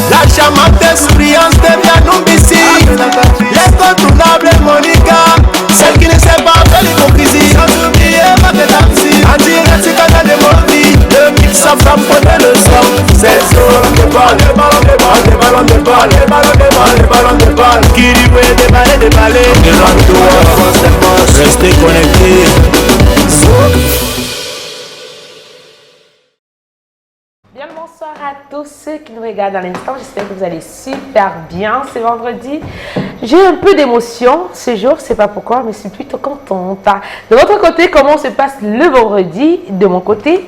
La charmante expérience devient non-ici. L'incontournable Monica, celle qui ne sait pas faire l'hypocrisie. Sans oublier Margaret Tamsi, en direct sur Canal de Mondi. Le mix of femme prenait le son. C'est sur les ballons, les ballons, les ballons, les ballons, les ballons, les ballons, les ballons, les ballons, les ballons. Qui dit ouais, déballer, déballer. Restez connectés. Bien le bonsoir à tous ceux qui nous regardent à l'instant. J'espère que vous allez super bien. C'est vendredi. J'ai un peu d'émotion ce jour. Je ne sais pas pourquoi, mais je suis plutôt contente. De votre côté, comment se passe le vendredi? De mon côté,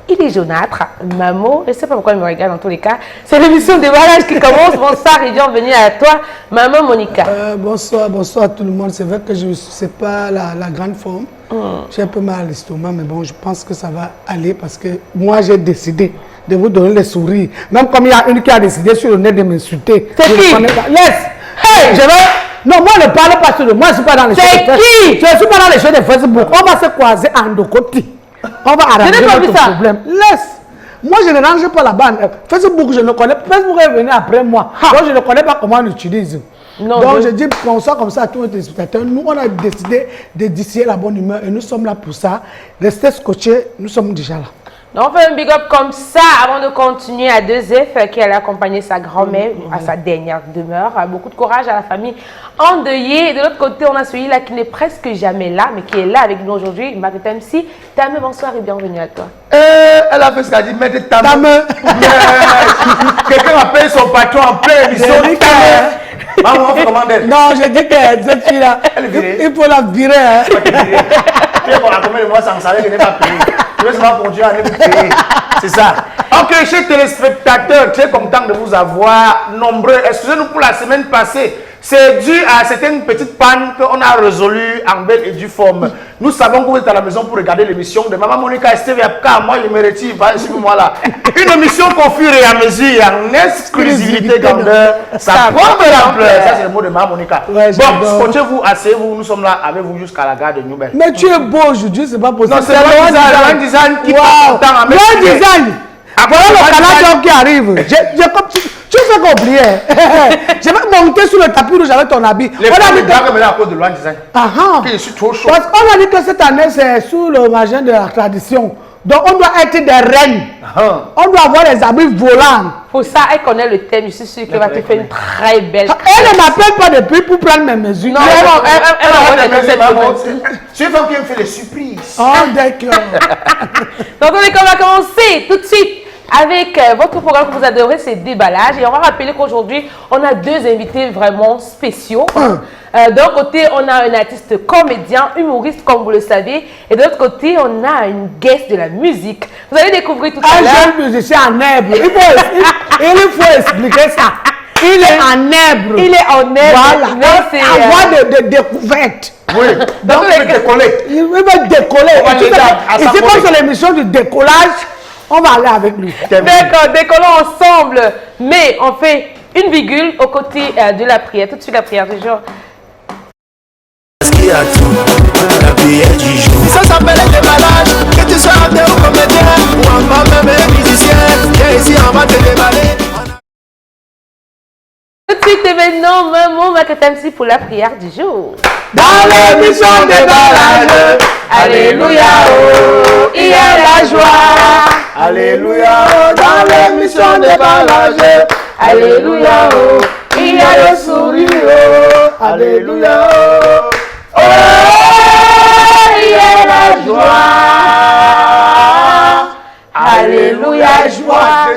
il est jaunâtre. Maman, je ne sais pas pourquoi il me regarde dans tous les cas. C'est l'émission de mariage qui commence. Bonsoir et bienvenue à toi, Maman Monica. Bonsoir à tout le monde. C'est vrai que je ne sais pas la grande forme. J'ai un peu mal à l'estomac, mais bon, je pense que ça va aller parce que moi, j'ai décidé de vous donner les sourires. Même comme il y a une qui a décidé sur le nez de m'insulter. C'est qui? Laisse. Hey, je vais... Non, moi, ne parle pas sur le... Moi, je ne suis pas dans les choses de Facebook. C'est qui? Je ne suis pas dans les choses de Facebook. On va se croiser en deux côtés. On va arranger notre problème. Laisse. Moi, je ne range pas la bande. Facebook, je ne connais pas. Facebook est venu après moi. Donc, je ne connais pas comment on l'utilise. Non, donc, je dis qu'on soit comme ça à tous les téléspectateurs. Nous, on a décidé de distiller la bonne humeur et nous sommes là pour ça. Restez scotchés, nous sommes déjà là. Donc, on fait un big up comme ça avant de continuer à 2F qui allait accompagner sa grand-mère à sa dernière demeure. Beaucoup de courage à la famille endeuillée. Et de l'autre côté, on a celui-là qui n'est presque jamais là, mais qui est là avec nous aujourd'hui, Margaret Tamsi. Tamé, bonsoir et bienvenue à toi. Elle a fait ce qu'elle a dit, mettez ta main. Quelqu'un appelle son patron en pleine émission. Maman, on fait comment d'elle? Non, je dis que cette fille-là, il faut la virer. Hein. Tu es pour la combien de mois sans salaire, je n'ai pas payé. Je vais seulement continuer à ne payer. C'est ça. Ok, chers téléspectateurs, très content de vous avoir nombreux. Excusez-nous pour la semaine passée. C'est dû à certaines petites pannes qu'on a résolues en belle et due forme. Nous savons que vous êtes à la maison pour regarder l'émission de Maman Monica et Steve Yapka. Moi, je me retire, suivez-moi là. Une émission qu'on fur et à mesure, en exclusivité grandeur. Ça prend de l'ampleur. Ça, c'est le mot de Maman Monica. Ouais, bon, scotchez-vous, asseyez-vous. Nous sommes là avec vous jusqu'à la gare de Newbel. Mais tu es beau aujourd'hui, c'est pas possible. Non, c'est le design qui passe temps à mettre. Le design. Voilà le canard qui arrive. Tu fais qu'oublier. Je vais monter sur le tapis rouge avec ton habit. Les femmes me draguent à cause de loin design. Je suis trop chaud. Parce qu'on a dit que cette année, c'est sous le margin de la tradition. Donc, on doit être des reines. On doit avoir les habits volants. Pour ça, elle connaît le thème. Je suis sûre qu'elle va te faire une très belle. Elle ne m'appelle pas depuis pour prendre mes mesures. Non, elle tu es une femme qui me fait des surprises. Oh, d'accord. Donc, on va commencer tout de suite avec votre programme que vous adorez, c'est Déballage. Et on va rappeler qu'aujourd'hui, on a deux invités vraiment spéciaux. D'un côté, on a un artiste comédien, humoriste, comme vous le savez. Et de l'autre côté, on a une guest de la musique. Vous allez découvrir tout à l'heure. Un jeune musicien en herbe. Il faut expliquer ça. Il est en herbe. Il est en herbe. Voilà. C'est avoir de découvertes. Oui. Donc, il va décoller. Il va décoller. Ici, comme c'est l'émission du décollage, on va aller avec lui. D'accord, décollons ensemble. Mais on fait une virgule aux côtés de la prière. Tout de suite, la prière du jour. La prière du jour. Ça s'appelle le déballage. Que tu sois acteur ou comédien, ou encore même musicien, viens ici, on va te déballer. Tout de suite et maintenant, Maman Margaret Tamsi pour la prière du jour. Dans l'émission Déballage, alléluia, oh, il y a la joie. Alléluia, oh, dans l'émission Déballage, alléluia, oh, il y a le sourire, oh, alléluia, oh, oh, il y a la joie. Alléluia, joie.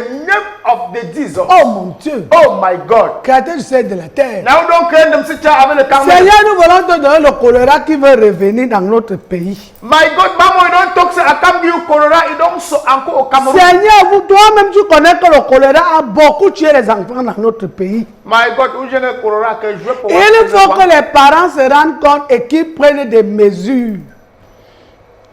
Of the Jesus. Oh mon Dieu. Oh my God. Créateur du ciel de la terre. Now donc avec le camp. Seigneur, nous voulons te donner le choléra qui veut revenir dans notre pays. My God, maman, il don't talk à Cameroun choléra, il donc encore au Cameroun. Seigneur, toi-même tu connais que le choléra a beaucoup tué les enfants dans notre pays. My God, où j'ai le choléra que je veux pour. Il faut que les parents se rendent compte et qu'ils prennent des mesures.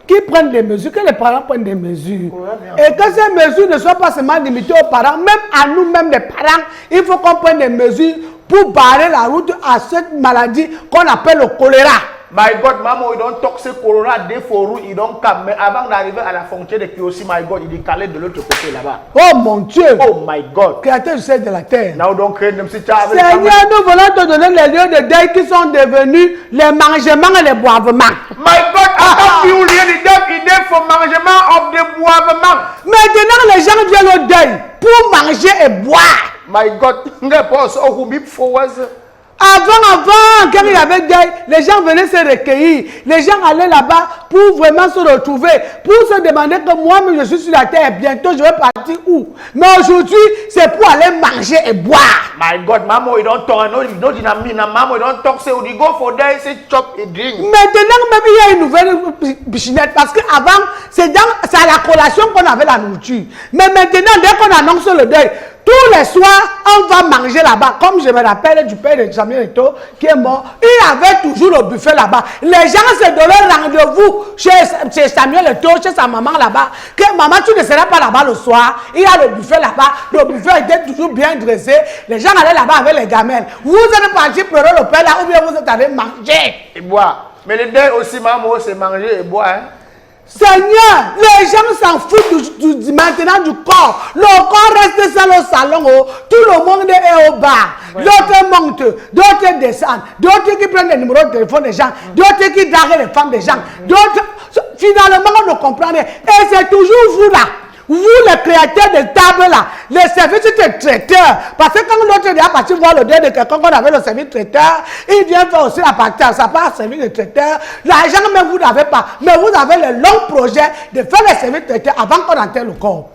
Qui prennent des mesures, que les parents prennent des mesures. Et que ces mesures ne soient pas seulement limitées aux parents, même à nous-mêmes les parents, il faut qu'on prenne des mesures pour barrer la route à cette maladie qu'on appelle le choléra. My God, maman, ils ont toxé Corona, des forous, ils ont calme. Mais avant d'arriver à la frontière de Kiyoshi, my God, il est calé de l'autre côté là-bas. Oh mon Dieu. Oh my God. Créateur du ciel de la terre. Now, donc, Seigneur, nous voulons te donner les lieux de deuil qui sont devenus les mangements et les boivements. My God, I can't you really idée pour mangement of the boivement. Maintenant, les gens viennent au deuil pour manger et boire. My God, Avant, quand il y avait deuil, les gens venaient se recueillir. Les gens allaient là-bas pour vraiment se retrouver, pour se demander que moi-même je suis sur la terre, bientôt je vais partir où. Mais aujourd'hui, c'est pour aller manger et boire. My God, maman, you don't talk, no dynamique, maman, you don't talk, say, you go for there, say, chop et drink. Maintenant, même il y a une nouvelle bichinette, parce qu'avant, c'est à la collation qu'on avait la nourriture. Mais maintenant, dès qu'on annonce le deuil, tous les soirs, on va manger là-bas. Comme je me rappelle du père de Samuel Eto'o qui est mort, il y avait toujours le buffet là-bas. Les gens se donnaient rendez-vous chez Samuel Eto'o, chez sa maman là-bas. Que maman, tu ne seras pas là-bas le soir. Il y a le buffet là-bas. Le buffet était toujours bien dressé. Les gens allaient là-bas avec les gamelles. Vous êtes partis pleurer le père là, ou bien vous êtes allés manger. Et boire. Mais le deuil aussi, maman, c'est manger et boire. Hein? Seigneur, les gens s'en foutent maintenant du corps. Le corps reste seul au salon. Tout le monde est au bar. Ouais. D'autres montent, d'autres descendent. D'autres qui prennent les numéros de téléphone des gens. D'autres qui draguent les femmes des gens. D'autres, finalement, on ne comprend rien. Et c'est toujours vous là. Vous, les créateurs de table là, les services de traiteurs, parce que quand l'autre est parti voir le deuil de quelqu'un qu'on avait le service traiteur, il vient faire aussi la partie, ça part service de traiteur. L'argent, même vous n'avez pas, mais vous avez le long projet de faire les services traiteurs avant qu'on enterre le corps.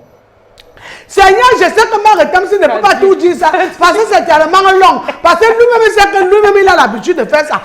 Seigneur, je sais que ma rétention ne peut pas tout dire ça, parce que c'est tellement long, parce que lui-même, il sait que lui-même, il a l'habitude de faire ça.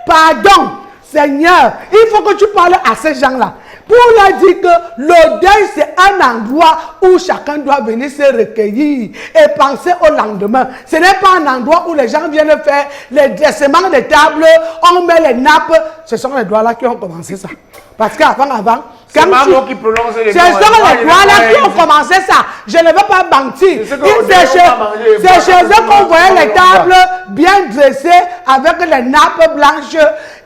Pardon, Seigneur, il faut que tu parles à ces gens-là. Pour leur dire que le deuil, c'est un endroit où chacun doit venir se recueillir et penser au lendemain. Ce n'est pas un endroit où les gens viennent faire les dressements des tables, on met les nappes. Ce sont les doigts là qui ont commencé ça. Parce qu'avant, c'est maman qui prononce les doigts. Ce sont les doigts là qui ont commencé ça. Je ne veux pas mentir. C'est chez eux qu'on voyait les tables bien dressées avec les nappes blanches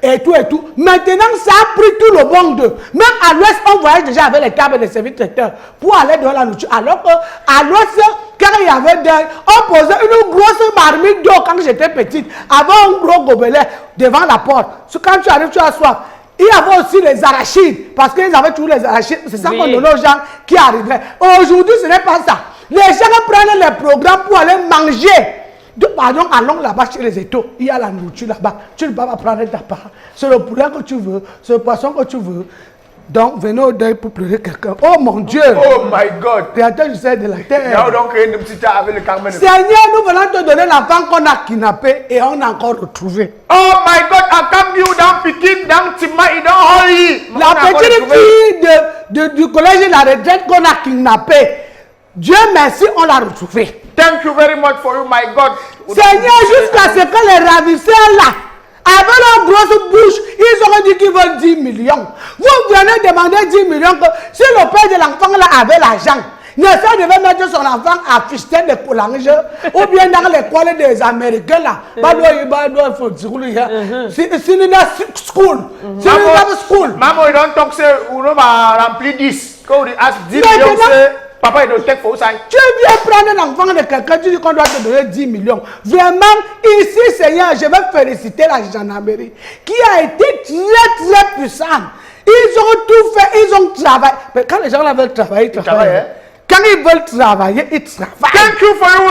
et tout et tout. Maintenant, ça a pris tout le monde. Même à l'ouest, on voyait déjà avec les tables des services traiteurs pour aller dans la nourriture. Alors qu'à l'ouest, quand il y avait deuil, on posait une grosse marmite d'eau quand j'étais petite, avant un gros gobelet devant la porte. Quand tu arrives, tu as soif. Il y avait aussi les arachides, parce qu'ils avaient toujours les arachides. C'est ça qu'on donnait aux gens qui arrivaient. Aujourd'hui, ce n'est pas ça. Les gens prennent les programmes pour aller manger. Pardon, allons là-bas chez les étaux. Il y a la nourriture là-bas. Tu ne peux pas prendre ta part. C'est le poulet que tu veux, c'est le poisson que tu veux. Donc, venez au deuil pour pleurer quelqu'un. Oh mon Dieu! Oh my God! Créateur du ciel de la terre. Seigneur, nous voulons te donner l'enfant qu'on a kidnappé et on a encore retrouvé. Oh my God! I come you down Pikin, down Tima, you don't hurry. La petite fille du collège de la retraite qu'on a kidnappé. Dieu merci, on l'a retrouvé. Thank you very much for you, my God. Seigneur, jusqu'à ce que les ravisseurs là, avec leur grosse bouche, ils ont dit qu'ils veulent 10 millions. Vous venez demander 10 millions que si le père de l'enfant là avait l'argent, Nessa devait mettre son enfant à fister des coulanges ou bien dans l'école des Américains là. Il faut dire, c'est une school. C'est une school. Maman, ils ont toxé, on va remplir 10. Quand on dit 10 millions, papa, il doit take for ça. Tu viens prendre l'enfant de quelqu'un, tu dis qu'on doit te donner 10 millions. Vraiment, ici, Seigneur, je vais féliciter la gendarmerie qui a été très, très puissante. Ils ont tout fait, ils ont travaillé. Mais quand les gens là veulent travailler, ils travaillent. Quand ils veulent travailler, ils travaillent. Thank you for you,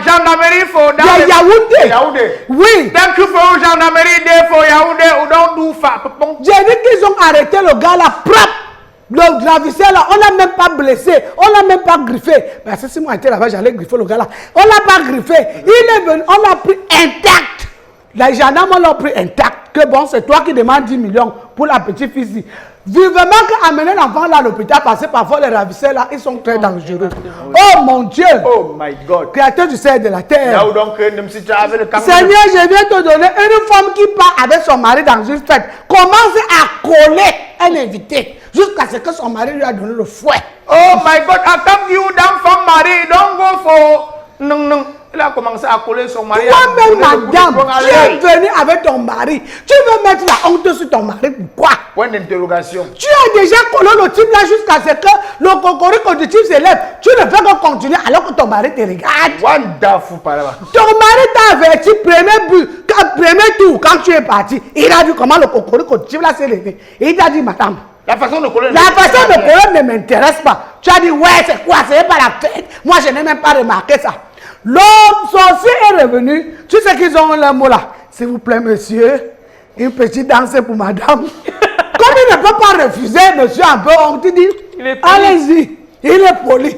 gendarmerie, for that. Yaoundé. Oui. Thank you for you, gendarmerie, for Yaoundé, who don't do fat. J'ai dit qu'ils ont arrêté le gars là, propre. Le gravisseur là, on l'a même pas blessé, on l'a même pas griffé. Parce que si moi j'étais là-bas, j'allais griffer le gars là. On l'a pas griffé. Il est venu, on l'a pris intact. Les gendarmes l'ont pris intact. Que bon, c'est toi qui demandes 10 millions pour la petite fille. Vivement qu'amener l'enfant là à l'hôpital, parce que parfois les ravisseurs là, ils sont très dangereux. Oh mon Dieu! Oh my God! Créateur du ciel de la terre. Seigneur, je viens te donner une femme qui part avec son mari dans une fête, commence à coller un invité jusqu'à ce que son mari lui a donné le fouet. Oh my God! I come you down from Marie, don't go for non. Il a commencé à coller son mari. Toi-même, madame, tu es venue avec ton mari. Tu veux mettre la honte sur ton mari. Pourquoi? Point d'interrogation. Tu as déjà collé le type là jusqu'à ce que le cocorico du type s'élève. Tu ne fais que continuer alors que ton mari te regarde. Wonderful, par là. Ton mari t'a averti, premier tour, quand tu es parti. Il a vu comment le cocorico du type là s'est levé. Il t'a dit, madame. La façon de coller. La façon de coller ne m'intéresse pas. Tu as dit, ouais, c'est quoi? C'est pas la fête. Moi, je n'ai même pas remarqué ça. L'homme sorcier est revenu. Tu sais qu'ils ont le mot là. S'il vous plaît, monsieur, une petite danse pour madame. Comme il ne peut pas refuser, monsieur, un peu, on te dit, allez-y. Il est poli.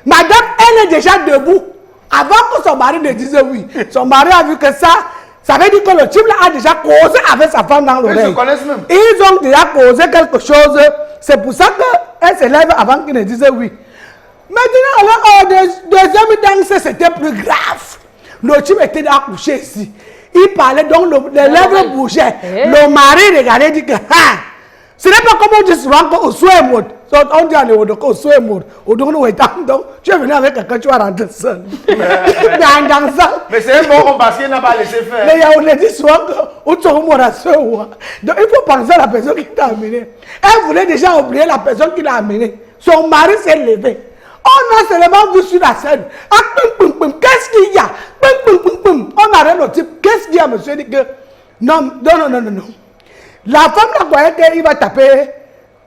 Madame, elle est déjà debout. Avant que son mari ne dise oui. Son mari a vu que ça veut dire que le type là a déjà causé avec sa femme dans l'oreille. Ils se connaissent même. Ils ont déjà causé quelque chose. C'est pour ça qu'elle se lève avant qu'il ne dise oui. Maintenant, deuxième danse, c'était plus grave. Le type était accouché ici. Il parlait donc, les lèvres bougeaient. Le mari regardait et dit que ce n'est pas comme on dit souvent qu'au souhait mode. On dit en Europe qu'au souhait mode. Donc, tu es venu avec quelqu'un, tu vas rentrer seul. Mais c'est un bon parce qu'il n'a pas laissé faire. Mais on dit souvent que donc il faut penser à la personne qui t'a amené. Elle voulait déjà oublier la personne qui l'a amené. Son mari s'est levé. On a seulement vu sur la scène. Qu'est-ce qu'il y a? On arrête le type. Qu'est-ce qu'il y a, monsieur? Il dit que non. La femme là croyait qu'il va taper.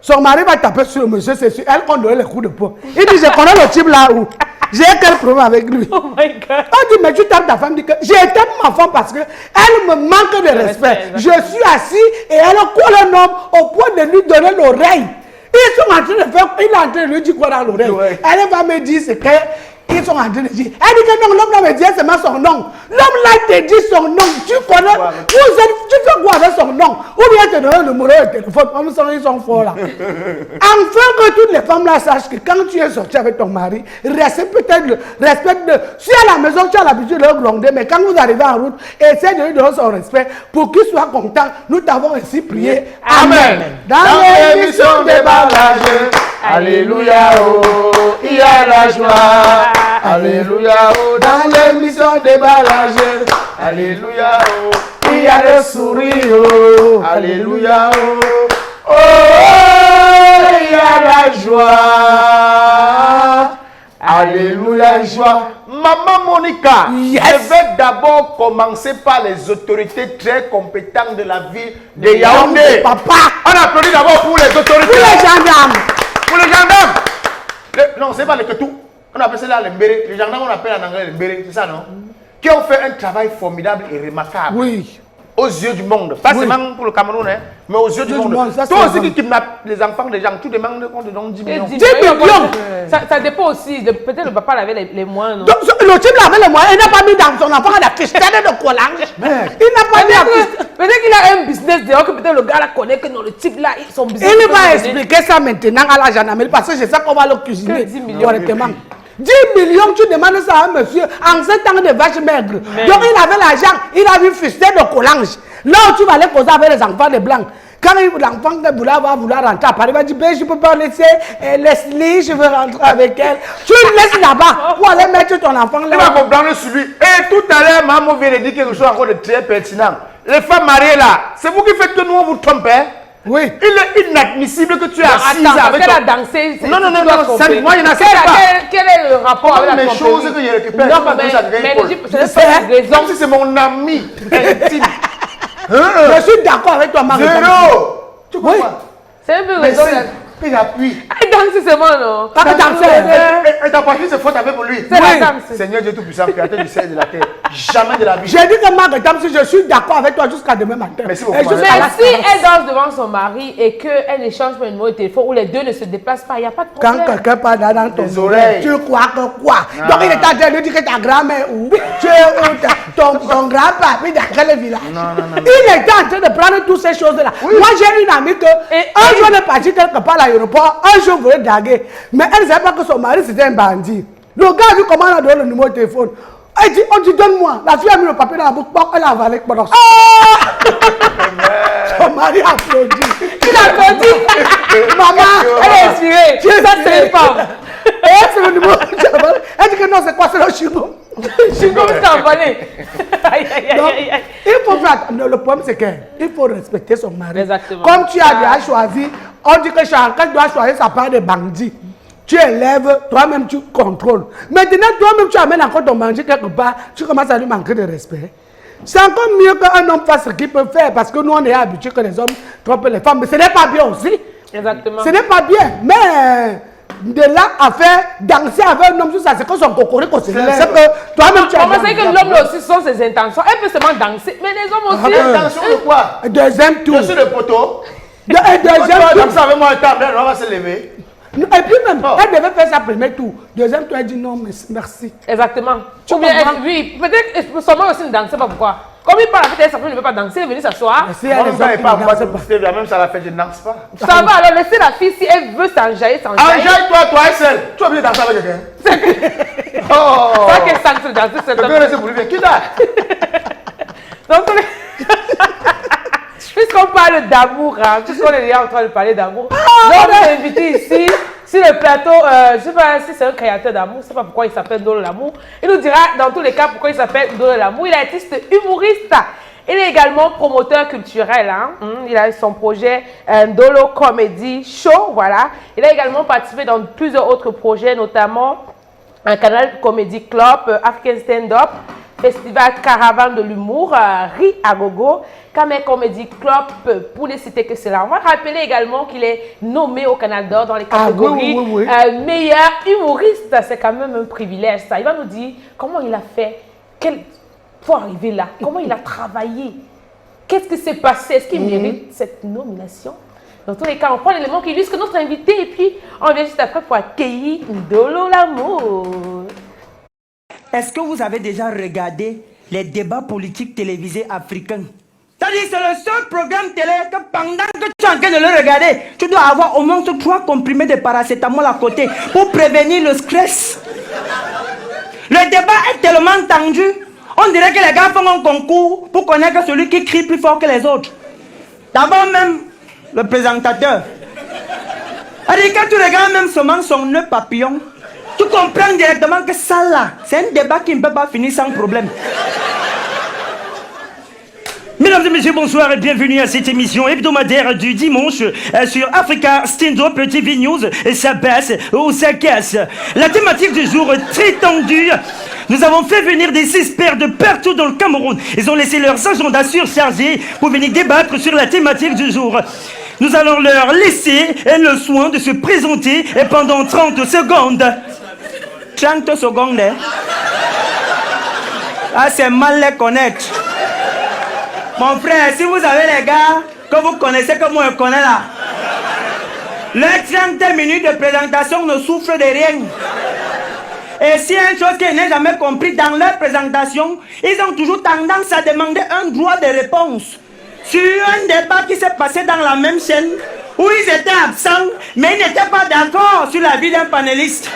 Son mari va taper sur le monsieur, c'est sur elle qu'on donne les coups de poing. Il dit, je connais le type là où. J'ai quel problème avec lui? Oh my God. On dit, mais tu tapes ta femme, dit que j'ai tapé ma femme parce qu'elle me manque de respect. Je suis assis et elle colle un homme au point de lui donner l'oreille. Ils sont en train de faire, il est en train de lui dire quoi dans l'oreille. Elle va me dire ce qu'ils sont en train de dire. Elle dit que non, l'homme là me dit seulement son nom. L'homme là te dit son nom. Tu connais, tu fais quoi avec son nom? Ou bien te donner le numéro de téléphone. Comme ça, ils sont forts là. Enfin que toutes les femmes là sachent que quand tu es sorti avec ton mari, respecte si à la maison tu as l'habitude de le gronder, mais quand vous arrivez en route, essaie de lui donner son respect pour qu'il soit content. Nous t'avons ainsi prié. Amen. Dans l'émission des ballages, alléluia, oh, il y a la joie. Alléluia, oh, dans l'émission des ballages, alléluia, oh, il y a le sourire, oh, alléluia, oh, oh, il y a la joie. Alléluia, joie. Maman Monica, yes. Je vais d'abord commencer par les autorités très compétentes de la ville de Yaoundé. Papa, on applaudit d'abord pour les autorités. pour les gendarmes. Pour les gendarmes. Non, c'est pas les Ketou. On appelle ça les Mbéré. Les gendarmes, on appelle en anglais les Mbéré, c'est ça, non? Qui ont fait un travail formidable et remarquable. Oui. Aux yeux du monde. Pas seulement pour le Cameroun, hein, mais aux yeux du monde. Ça, toi aussi qui kidnappes les enfants des gens, tu demandes qu'on te donne 10 millions. 10 millions. Ça dépend aussi. Peut-être le papa avait les moyens. Non? Donc, le type là avait les moyens. Il n'a pas mis dans son enfant la fiche de collage. Il n'a pas mis la fiche. Peut-être qu'il a un business dehors que peut-être le gars là connaît que non, le type là, son business. Il va expliquer ça maintenant à la gendarmerie parce que c'est ça qu'on va le cuisiner. 10 millions. Correctement. 10 millions, tu demandes ça à un monsieur en 7 ans de vache maigre. Donc il avait l'argent, il a vu fuster de collange. Là où tu vas aller causer avec les enfants de blancs. Quand l'enfant de Boula va vouloir rentrer à Paris, il va dire, je ne peux pas laisser Leslie, je veux rentrer avec elle. Tu le laisses là-bas pour aller mettre ton enfant là. Tu vas comprendre sur lui. Et tout à l'heure, maman vient de dire quelque chose encore de très pertinent. Les femmes mariées là, c'est vous qui faites que nous on vous trompe, hein? Oui. Il est inadmissible que tu es assise avec elle a dansé. Non, moi je n'accepte pas. Quel est le rapport avec la mes choses que je récupère, non, mais comme si c'est mon ami intime. Je suis d'accord avec toi, Marie. Zéro. Tu comprends? C'est un peu raison. Il appuie. Elle danse seulement, non? Et ta partie, c'est faute avec lui. C'est la danse. Seigneur Dieu Tout-Puissant, créateur du ciel et de la terre. Jamais de la vie. J'ai dit que Marguerite, je suis d'accord avec toi jusqu'à demain matin. Merci beaucoup. Mais si elle danse devant son mari et qu'elle échange pour un numéro de téléphone où les deux ne se déplacent pas, il n'y a pas de problème. Quand quelqu'un parle dans ton oreilles, tu crois que quoi? Donc il est en train de dire que ta grand-mère où? Tu es où? Ton grand-papa, dans quel village? Il était en train de prendre toutes ces choses-là. Moi j'ai une amie que un jour elle est partie quelque part à l'aéroport, un jour voulait draguer. Mais elle ne savait pas que son mari c'était un bandit. Le gars a vu comment elle a donné le numéro de téléphone. Elle dit, on dit donne-moi. La fille a mis le papier dans la bouche, elle a avalé pendant ça. Son mari a applaudi. Il a applaudi. Maman, elle est inspirée. Ça, c'est une femme. Et c'est le numéro. Elle dit que non, c'est quoi? C'est le chino. Je suis comme ça emballé. Il faut faire. Le problème, c'est qu'il faut respecter son mari. Exactement. Comme tu as déjà choisi, on dit que chacun doit choisir sa part de bandit. Tu élèves, toi-même tu contrôles. Maintenant, toi-même tu amènes encore ton manger quelque part, tu commences à lui manquer de respect. C'est encore mieux qu'un homme fasse ce qu'il peut faire parce que nous on est habitués que les hommes trompent les femmes. Mais ce n'est pas bien aussi. Exactement. Ce n'est pas bien. Mais de là à faire danser avec un homme, ça c'est que son cocorico se lève. C'est que toi-même tu as. On sait que l'homme aussi sont ses intentions. Elle peut seulement danser, mais les hommes aussi. Attention de quoi? Deuxième tour. Je suis le poteau. Deuxième tour. Comme ça avec moi, on va se lever. Et puis même, elle devait faire sa première tour. Deuxième tour, elle dit non, merci. Exactement. Tu Ou bien, comprends? oui, peut-être son mari aussi ne dansait pas pourquoi. Comme il parle avec elle, sa femme ne veut pas danser, elle est venue s'asseoir. Si elle est Moi, pas moi, même ça la fait, je ne danse pas. Ça va, alors laissez la fille si elle veut s'enjailler, s'enjailler. Enjaille-toi, toi seul. Tu as envie de danser avec quelqu'un? Oh! C'est vrai qu'elle sent se danser, c'est Je vais laisser pour lui. Qui t'a? Donc, puisqu'on parle d'amour, hein, puisqu'on est déjà en train de parler d'amour, donc on est invité ici sur le plateau, je ne sais pas si c'est un créateur d'amour, je ne sais pas pourquoi il s'appelle Dolo Lamour. Il nous dira dans tous les cas pourquoi il s'appelle Dolo Lamour. Il est artiste humoriste. Il est également promoteur culturel. Hein. Il a son projet Dolo Comedy Show. Voilà. Il a également participé dans plusieurs autres projets, notamment un canal Comedy Club, African Stand Up, Festival Caravane de l'humour, Ri à Gogo, Kamek Comedy Club, pour ne citer que cela. On va rappeler également qu'il est nommé au Canal d'Or dans les catégories meilleur humoriste. C'est quand même un privilège ça. Il va nous dire comment il a fait pour arriver là, comment il a travaillé, qu'est-ce qui s'est passé, est-ce qu'il mérite cette nomination? Dans tous les cas, on prend l'élément qui illustre notre invité et puis on vient juste après pour accueillir Dolo Lamour. Est-ce que vous avez déjà regardé les débats politiques télévisés africains? C'est-à-dire c'est le seul programme télé que pendant que tu es en train de le regarder, tu dois avoir au moins 3 comprimés de paracétamol à côté pour prévenir le stress. Le débat est tellement tendu, on dirait que les gars font un concours pour connaître celui qui crie plus fort que les autres. D'abord même, le présentateur. C'est-à-dire quand tu regardes même seulement son nœud papillon, tu comprends directement que ça là, c'est un débat qui ne peut pas finir sans problème. Mesdames et messieurs, bonsoir et bienvenue à cette émission hebdomadaire du dimanche sur Africa Stand Up TV News. Ça passe ou ça casse. La thématique du jour est très tendue. Nous avons fait venir des experts de partout dans le Cameroun. Ils ont laissé leurs agendas surchargés pour venir débattre sur la thématique du jour. Nous allons leur laisser le soin de se présenter pendant 30 secondes. 30 secondes, hein? Ah, c'est mal les connaître. Mon frère, si vous avez les gars que vous connaissez comme moi je connais là, les 30 minutes de présentation ne souffrent de rien. Et s'il y a une chose que je n'ai jamais compris dans leur présentation, ils ont toujours tendance à demander un droit de réponse sur un débat qui s'est passé dans la même chaîne où ils étaient absents, mais ils n'étaient pas d'accord sur la vie d'un panéliste.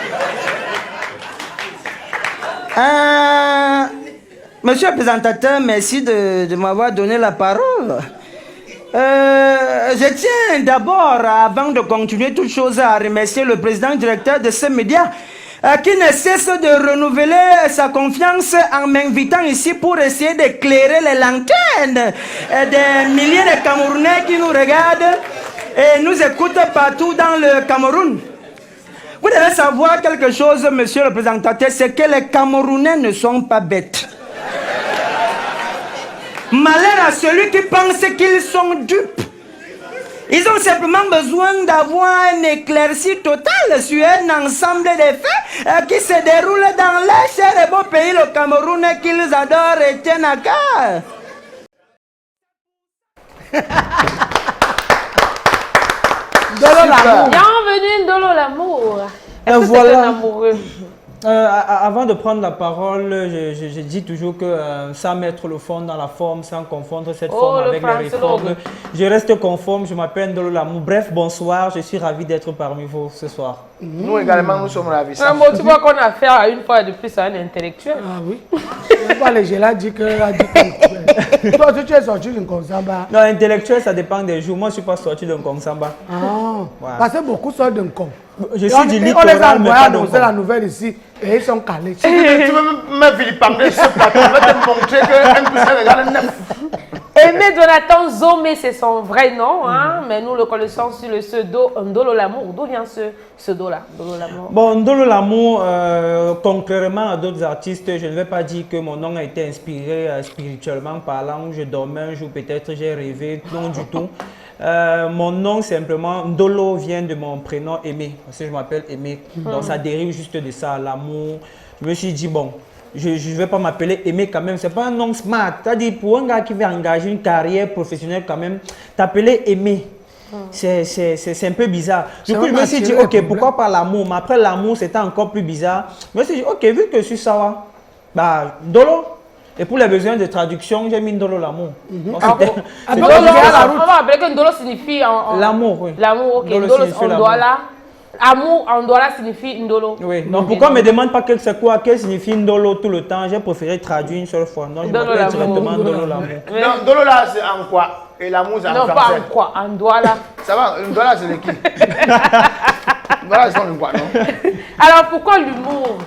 Monsieur le présentateur, merci de m'avoir donné la parole. Je tiens d'abord, avant de continuer toute chose, à remercier le président directeur de ce média qui ne cesse de renouveler sa confiance en m'invitant ici pour essayer d'éclairer les lanternes des milliers de Camerounais qui nous regardent et nous écoutent partout dans le Cameroun. Vous devez savoir quelque chose, monsieur le présentateur, c'est que les Camerounais ne sont pas bêtes. Malheur à celui qui pense qu'ils sont dupes. Ils ont simplement besoin d'avoir un éclairci total sur un ensemble de faits qui se déroulent dans leur cher et beau pays, le Cameroun, qu'ils adorent et tiennent à cœur. Dolo Lamour. Bienvenue Dolo Lamour. Est-ce que Voilà. c'est un amoureux? Avant de prendre la parole, je dis toujours que sans mettre le fond dans la forme, sans confondre cette forme avec les réformes, je reste conforme, je m'appelle Dolo Lamour. Bref, bonsoir, je suis ravi d'être parmi vous ce soir. Nous également, nous sommes ravis. Bon, tu vois qu'on a affaire à une fois de plus à un intellectuel. Ah oui. Pas les gélats dit que. Toi, tu es sorti d'une consamba. Non, intellectuel, ça dépend des jours. Moi, je ne suis pas sorti d'un Kongsamba. Ah. Non, Voilà. parce que beaucoup sortent d'un con. Je Et suis du on les littoral, a mais envoyés pas annoncer la d'un nouvelle ici et ils sont calés. Tu veux me vilipender ce plateau, je vais te montrer que 1 plus 1 égale 9. Aimé Jonathan Zomé, c'est son vrai nom, hein, mais nous le connaissons sur le pseudo Ndolo Lamour. D'où vient ce pseudo-là, Ndolo Lamour? Bon, Ndolo Lamour, contrairement à d'autres artistes, je ne vais pas dire que mon nom a été inspiré spirituellement parlant. Je dormais un jour, peut-être j'ai rêvé, non du tout. Mon nom simplement, Ndolo vient de mon prénom Aimé, parce que je m'appelle Aimé. Donc ça dérive juste de ça, l'amour. Je me suis dit, bon, je ne vais pas m'appeler Aimé quand même, c'est pas un nom smart. C'est-à-dire pour un gars qui veut engager une carrière professionnelle quand même, t'appeler Aimé. C'est un peu bizarre. Du coup, je me suis dit, ok, pourquoi pas l'amour? Mais après l'amour, c'était encore plus bizarre. Je me suis dit, ok, vu que je suis Sawa, bah, Ndolo. Et pour les besoins de traduction, j'ai mis Ndolo Lamour. Donc, On va rappeler que Ndolo signifie l'amour, oui. L'amour, ok. Ndolo Ndolo signifie en l'amour. Douala. Amour en Douala signifie Ndolo. Oui. Donc pourquoi ne me demande pas c'est quoi, qu'est-ce que signifie Ndolo tout le temps? J'ai préféré traduire une seule fois. Non, je Ndolo m'appelle Lamour. directement Ndolo Lamour. Non, Ndolo là, c'est en quoi? Et l'amour, c'est en Non, pas français. en quoi, en Douala. Ça va, Ndolo là, c'est de qui? Ndolo là, c'est en quoi, non? Alors pourquoi l'humour?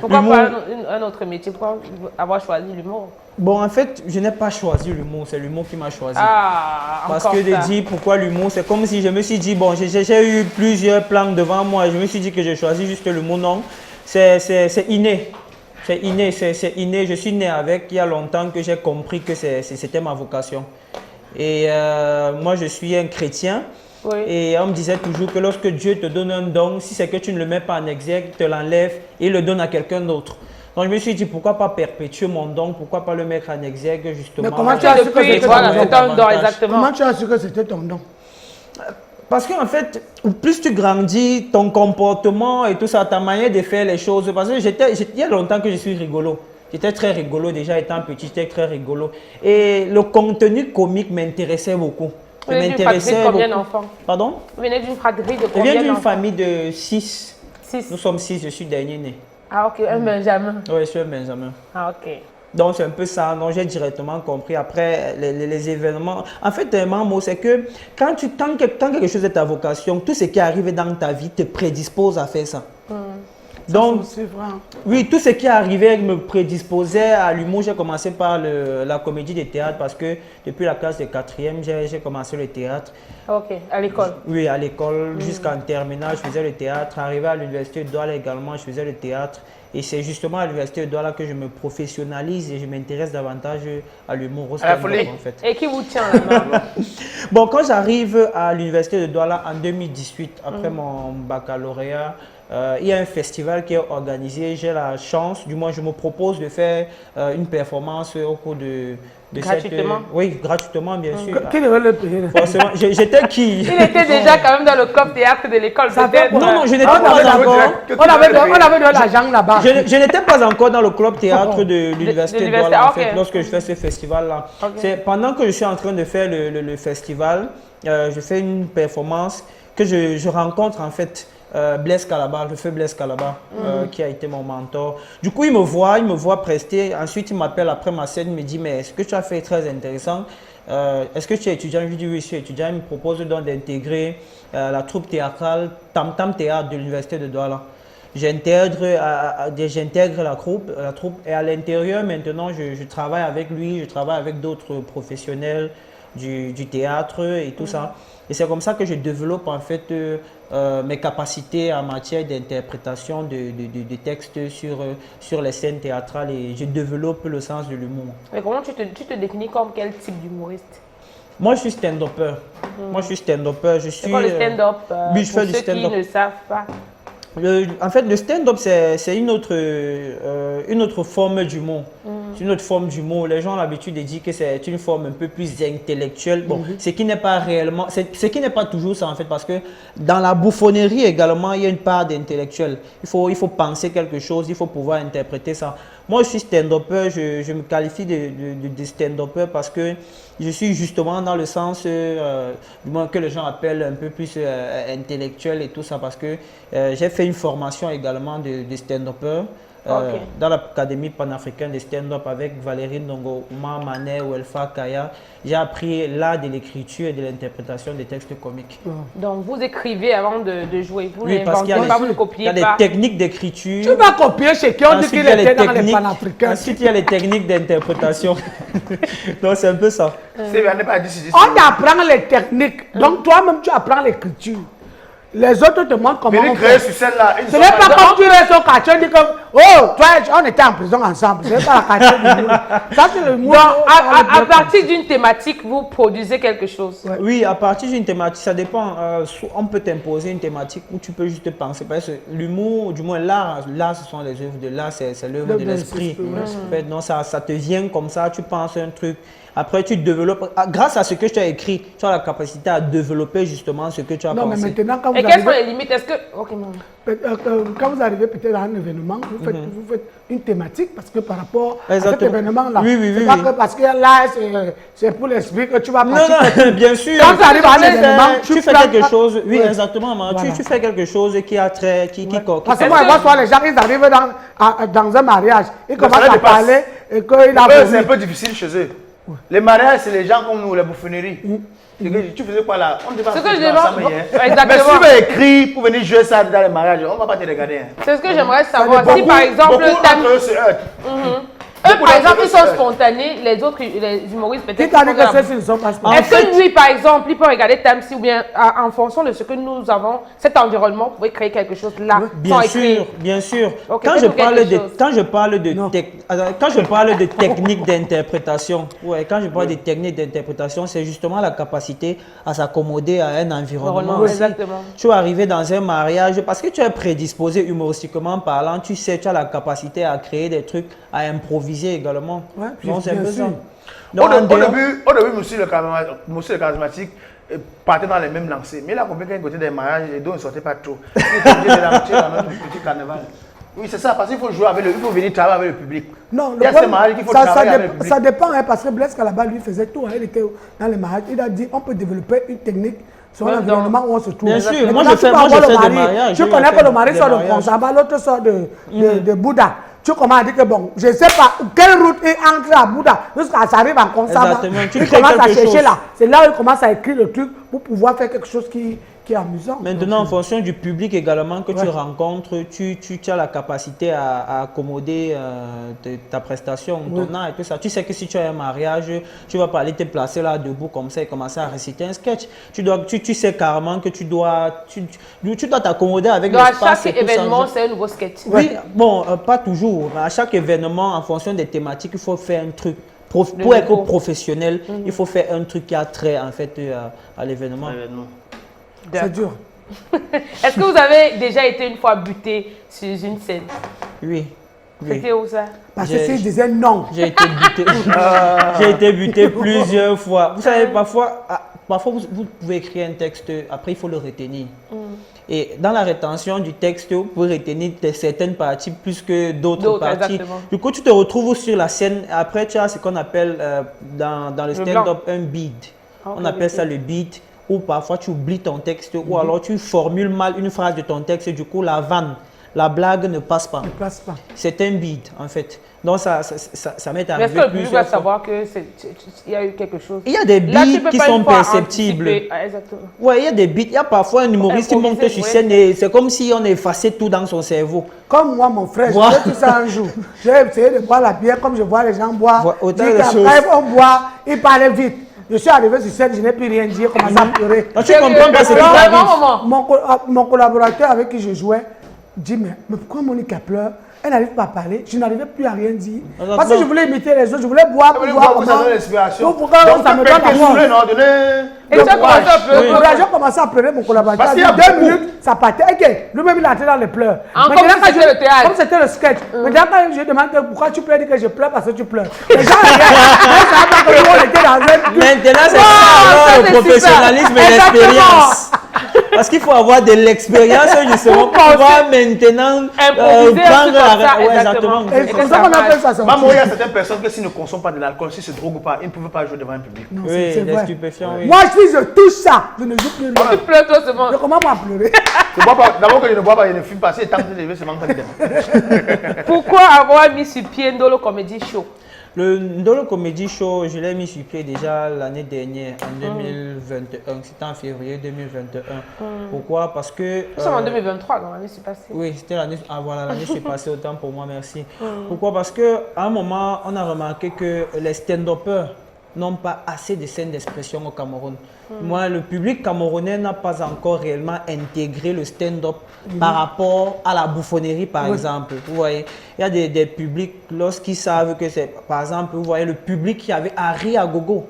Pourquoi L'humour. pas un autre métier? Pourquoi avoir choisi l'humour? Bon, en fait, je n'ai pas choisi l'humour, c'est l'humour qui m'a choisi. Ah, Parce encore que de ça. dire pourquoi l'humour, c'est comme si je me suis dit, bon, j'ai eu plusieurs plans devant moi et je me suis dit que j'ai choisi juste l'humour. Non, c'est inné. C'est inné, c'est inné. Je suis né avec, il y a longtemps que j'ai compris que c'était ma vocation. Et moi, je suis un chrétien. Oui. Et on me disait toujours que lorsque Dieu te donne un don, si c'est que tu ne le mets pas en exergue, il te l'enlève et il le donne à quelqu'un d'autre. Donc je me suis dit, pourquoi pas perpétuer mon don, pourquoi pas le mettre en exergue justement. Mais comment tu as su que c'était Voilà, ton c'est don? un don, exactement. Comment tu as su que c'était ton don? Parce qu'en fait, plus tu grandis, ton comportement et tout ça, ta manière de faire les choses, parce que il y a longtemps que je suis rigolo. J'étais très rigolo déjà étant petit, j'étais très rigolo. Et le contenu comique m'intéressait beaucoup. Vous venez d'une fratrie de combien d'enfants? Pardon? Vous venez d'une fratrie de Je combien viens d'une d'enfants? famille de 6. 6. Nous sommes 6, je suis dernier né. Ah ok, un Benjamin. Oui, je suis un Benjamin. Ah ok. Donc c'est un peu ça, donc j'ai directement compris après les événements. En fait, Mamo, c'est que quand quelque chose est ta vocation, tout ce qui arrive dans ta vie te prédispose à faire ça. Donc, C'est vrai. oui, tout ce qui arrivait me prédisposait à l'humour. J'ai commencé par la comédie de théâtre parce que depuis la classe de 4e, j'ai commencé le théâtre. Ok, à l'école. Oui, à l'école, jusqu'en terminale, je faisais le théâtre. Arrivé à l'université de Douala également, je faisais le théâtre. Et c'est justement à l'université de Douala que je me professionnalise et je m'intéresse davantage à l'humour, au stand-up, en fait. Et qui vous tient là-bas? Bon, quand j'arrive à l'université de Douala en 2018, après mon baccalauréat, il y a un festival qui est organisé. J'ai la chance, du moins je me propose de faire une performance au cours de Gratuitement? Oui, gratuitement, bien sûr. Qui devait le payer? Forcément, j'étais qui? Il était déjà quand même dans le club théâtre de l'école. peut-être. Non, je n'étais On pas avait encore. on avait de l'argent là-bas. Je n'étais pas encore dans le club théâtre de l'université de Douala, en ok. fait, lorsque je fais ce festival-là. Ok. C'est pendant que je suis en train de faire le festival, je fais une performance que je rencontre en fait Blaise Calabar, le feu Blaise Calabar, qui a été mon mentor. Du coup, il me voit prester. Ensuite, il m'appelle après ma scène, il me dit, mais ce que tu as fait est très intéressant. Est-ce que tu es étudiant? Je lui dis oui, je suis étudiant. Il me propose donc d'intégrer la troupe théâtrale Tam Tam Théâtre de l'université de Douala. J'intègre la troupe et à l'intérieur maintenant je travaille avec lui, je travaille avec d'autres professionnels du théâtre et tout ça. Et c'est comme ça que je développe en fait mes capacités en matière d'interprétation de textes sur les scènes théâtrales et je développe le sens de l'humour. Mais comment tu te définis comme quel type d'humoriste? Moi je suis stand-upper. Moi je suis stand-upper. C'est quoi le stand-up? Oui, je fais pour du ceux stand-up. qui ne savent pas. En fait, le stand-up, c'est une autre forme d'humour. C'est une autre forme d'humour. Les gens ont l'habitude de dire que c'est une forme un peu plus intellectuelle. Bon, ce qui n'est pas réellement, ce qui n'est pas toujours ça en fait, parce que dans la bouffonnerie également, il y a une part d'intellectuel. Il faut penser quelque chose, il faut pouvoir interpréter ça. Moi, je suis stand-upper, je me qualifie de stand-upper parce que je suis justement dans le sens du moins que les gens appellent un peu plus intellectuel et tout ça parce que j'ai fait une formation également de stand-upper dans l'Académie panafricaine de stand-up avec Valérie Ndongo, Oumar Manet, Welfa Kaya. J'ai appris l'art de l'écriture et de l'interprétation des textes comiques. Donc, vous écrivez avant de jouer. Vous Oui, parce qu'il y a n'inventez pas, vous ne copiez des pas. techniques d'écriture. Tu vas copier chez qui on dit qu'il était dans les panafricains. Ensuite, il y a les techniques d'interprétation. Donc, c'est un peu ça. On apprend les techniques. Donc, toi-même, tu apprends l'écriture. Les autres te montrent comment on fait. sur celle-là. Ce n'est pas comme tu restes au quartier, tu dis que, oh, toi, on était en prison ensemble. Ce n'est pas la quartier du monde. Ça, c'est le monde. À partir d'une thématique, vous produisez quelque chose. Ouais. Oui, à partir d'une thématique, ça dépend. On peut t'imposer une thématique où tu peux juste penser. Parce que l'humour, du moins l'art, ce sont les œuvres de l'art, c'est l'œuvre de l'esprit. En fait, non, ça te vient comme ça, tu penses un truc. Après, tu développes. Grâce à ce que tu as écrit, tu as la capacité à développer justement ce que tu as Non, pensé. mais maintenant, quand vous Et quelles sont arrivez, les limites? Est-ce que... Ok, maman. quand vous arrivez peut-être à un événement, vous faites une thématique parce que par rapport à cet Exactement. événement-là, Oui, c'est pas que parce que là, c'est pour l'esprit que tu vas Non, partir. non, bien sûr. Quand tu arrives à un événement, tu fais prends- quelque chose. Oui, Ouais. exactement. Maman. Voilà. Tu fais quelque chose qui a trait, qui Parce que moi, je vois souvent les gens, ils arrivent dans un mariage, ils commencent ça à dépasse. parler et qu'il a C'est un vomi. peu difficile chez eux. Les mariages, c'est les gens comme nous, les bouffonneries. Tu faisais quoi là? On ne Ce que je demande- Mais Exactement. si tu veux écrire pour venir jouer ça dans les mariages, on ne va pas te regarder. Hein. C'est ce que j'aimerais savoir. Si Beaucoup- par exemple, beaucoup le thème... d'entre eux se heurtent. Eux, par exemple, ils sont d'entre eux se spontanés, les autres, les humoristes, peut-être... Qui t'a dit ils que font de la- ceux-ci ne sont pas En spontanés? Est-ce que lui, par exemple, il peut regarder Tamsi ou bien en fonction de ce que nous avons, cet environnement, vous pouvez créer quelque chose là, sans Bien écrire. sûr, bien sûr. Ok, Quand je faites-nous parle quelque de, chose. quand je parle de, quand je parle de technique d'interprétation, quand je parle de technique d'interprétation, c'est justement la capacité à s'accommoder à un environnement. aussi. Exactement. Tu vas arriver dans un mariage parce que tu es prédisposé humoristiquement parlant, tu sais, tu as la capacité à créer des trucs, à improviser également. Ouais, Donc c'est un bien peu sûr. ça. Au Donc, en dehors- début, Monsieur le charismatique partait dans les mêmes lancées. Mais il a compris qu'à côté des mariages, les deux ne sortaient pas trop. Il était obligé de lancer dans notre petit carnaval. Oui, c'est ça, parce qu'il faut jouer avec il faut venir travailler avec le public. Non, Il y a ces mariages qu'il faut travailler avec le public. ça dépend, hein, parce que Blaise Calaba, lui, faisait tout. Hein, il était dans les mariages. Il a dit on peut développer une technique sur l'environnement où on se trouve. Bien sûr, Mais moi, quand je tu fais- vas moi, je voir le fais des mari, mariages, tu oui, connais on que fait le mari des sort de mariages. Konsamba, l'autre sort de Bouddha. Tu commences à dire que bon, je ne sais pas quelle route il entre à Bouddha jusqu'à ce qu'il arrive en Konsamba. Exactement, tu Il crées commence à quelque chercher chose. là. C'est là où il commence à écrire le truc pour pouvoir faire quelque chose qui est amusant. Maintenant, en fonction du public également que tu rencontres, tu as la capacité à accommoder ta prestation, ton art et tout ça. Tu sais que si tu as un mariage, tu vas pas aller te placer là debout comme ça et commencer à réciter un sketch. Tu sais carrément que tu dois t'accommoder avec Donc, à l'espace. chaque et tout ça. événement, c'est un nouveau sketch. Oui, bon, pas toujours. À chaque événement, en fonction des thématiques, il faut faire un truc. Pour être nouveau. professionnel, il faut faire un truc qui a trait en fait à l'événement. C'est dur. Est-ce que vous avez déjà été une fois buté sur une scène? Oui. C'était où ça? Parce que s'il disait non, J'ai été buté. J'ai été buté plusieurs fois. Vous savez, parfois vous pouvez écrire un texte, après il faut le retenir. Et dans la rétention du texte, vous pouvez retenir certaines parties plus que d'autres parties. Exactement. Du coup, tu te retrouves sur la scène. Après, tu as ce qu'on appelle dans le stand-up un beat. On appelle ça le beat. Ou parfois tu oublies ton texte, ou alors tu formules mal une phrase de ton texte, et du coup la vanne, la blague ne passe pas. ne place pas. C'est un beat en fait. Donc ça m'est Mais est-ce arrivé que le public plusieurs va fois. savoir qu'il y a eu quelque chose? Il y a des Là, tu beats peux qui pas sont une fois perceptibles. anticiper. Ah, exactement. Ouais, il y a des beats. Il y a parfois un humoriste qui monte Improviser, sur ouais. scène et c'est comme si on effaçait tout dans son cerveau. Comme moi, mon frère, Voilà. j'ai fait tout ça un jour. J'ai essayé de boire la bière comme je vois les gens boire. Voilà, autant Dit de qu'après, choses. on boit, il parlait vite. Je suis arrivé sur scène, je n'ai plus rien dit, j'ai commencé à pleurer. Donc, tu comprends pas ce qui Alors, t'arrive. Mon collaborateur avec qui je jouais dit mais pourquoi Monica pleure? Elle n'arrive pas à parler, je n'arrivais plus à rien dire. Alors, Parce que non. je voulais imiter les autres, je voulais boire pour voir Vous comment. avez l'inspiration. Pourquoi ça me donne la Et tu as commencé à pleurer. J'ai commencé à pleurer, mon collaborateur. Parce Il qu'il y a a dit 2 beaucoup. minutes, ça partait. Ok, lui-même il a entré dans les pleurs. Ah, Maintenant, comme si quand c'était le théâtre. Comme c'était le sketch. Maintenant, quand je demande pourquoi tu pleures, il dit que je pleure parce que tu pleures. Les gens regardent. Moi, je savais pas que nous, on était dans un truc. Maintenant, c'est Wow, ça, alors, ça, le c'est professionnalisme super. et l'expérience. Exactement. Parce qu'il faut avoir de l'expérience justement pour pouvoir maintenant Improviser un prendre truc comme ça, ouais, exactement. Et c'est comme ça qu'on appelle ça. ça. Maman, il y a certaines personnes qui s'ils ne consomment pas de l'alcool, s'ils se droguent ou pas, ils ne peuvent pas jouer devant un public. Non, Oui, c'est des vrai. stupéfiants, oui. Moi, si je touche ça, je ne joue plus Tu rien. pleures toi seulement. Je commence à pleurer. Je bois pas. D'abord que je ne bois pas, je ne fume pas. Si il tente de lever, c'est manque de pourquoi avoir mis sur pied Ndolo Comedy Show? Le Ndolo Comedy Show, je l'ai mis sur pied déjà l'année dernière, en 2021. C'était en février 2021. Pourquoi? Parce que... Nous sommes en 2023, donc l'année s'est passée. Oui, c'était l'année... Ah voilà, l'année s'est passée autant pour moi, merci. Pourquoi? Parce qu'à un moment, on a remarqué que les stand-uppers n'ont pas assez de scènes d'expression au Cameroun. Moi, le public camerounais n'a pas encore réellement intégré le stand-up par rapport à la bouffonnerie, par exemple. Vous voyez, il y a des publics, lorsqu'ils savent que c'est, par exemple, vous voyez, le public qui avait Harry à gogo.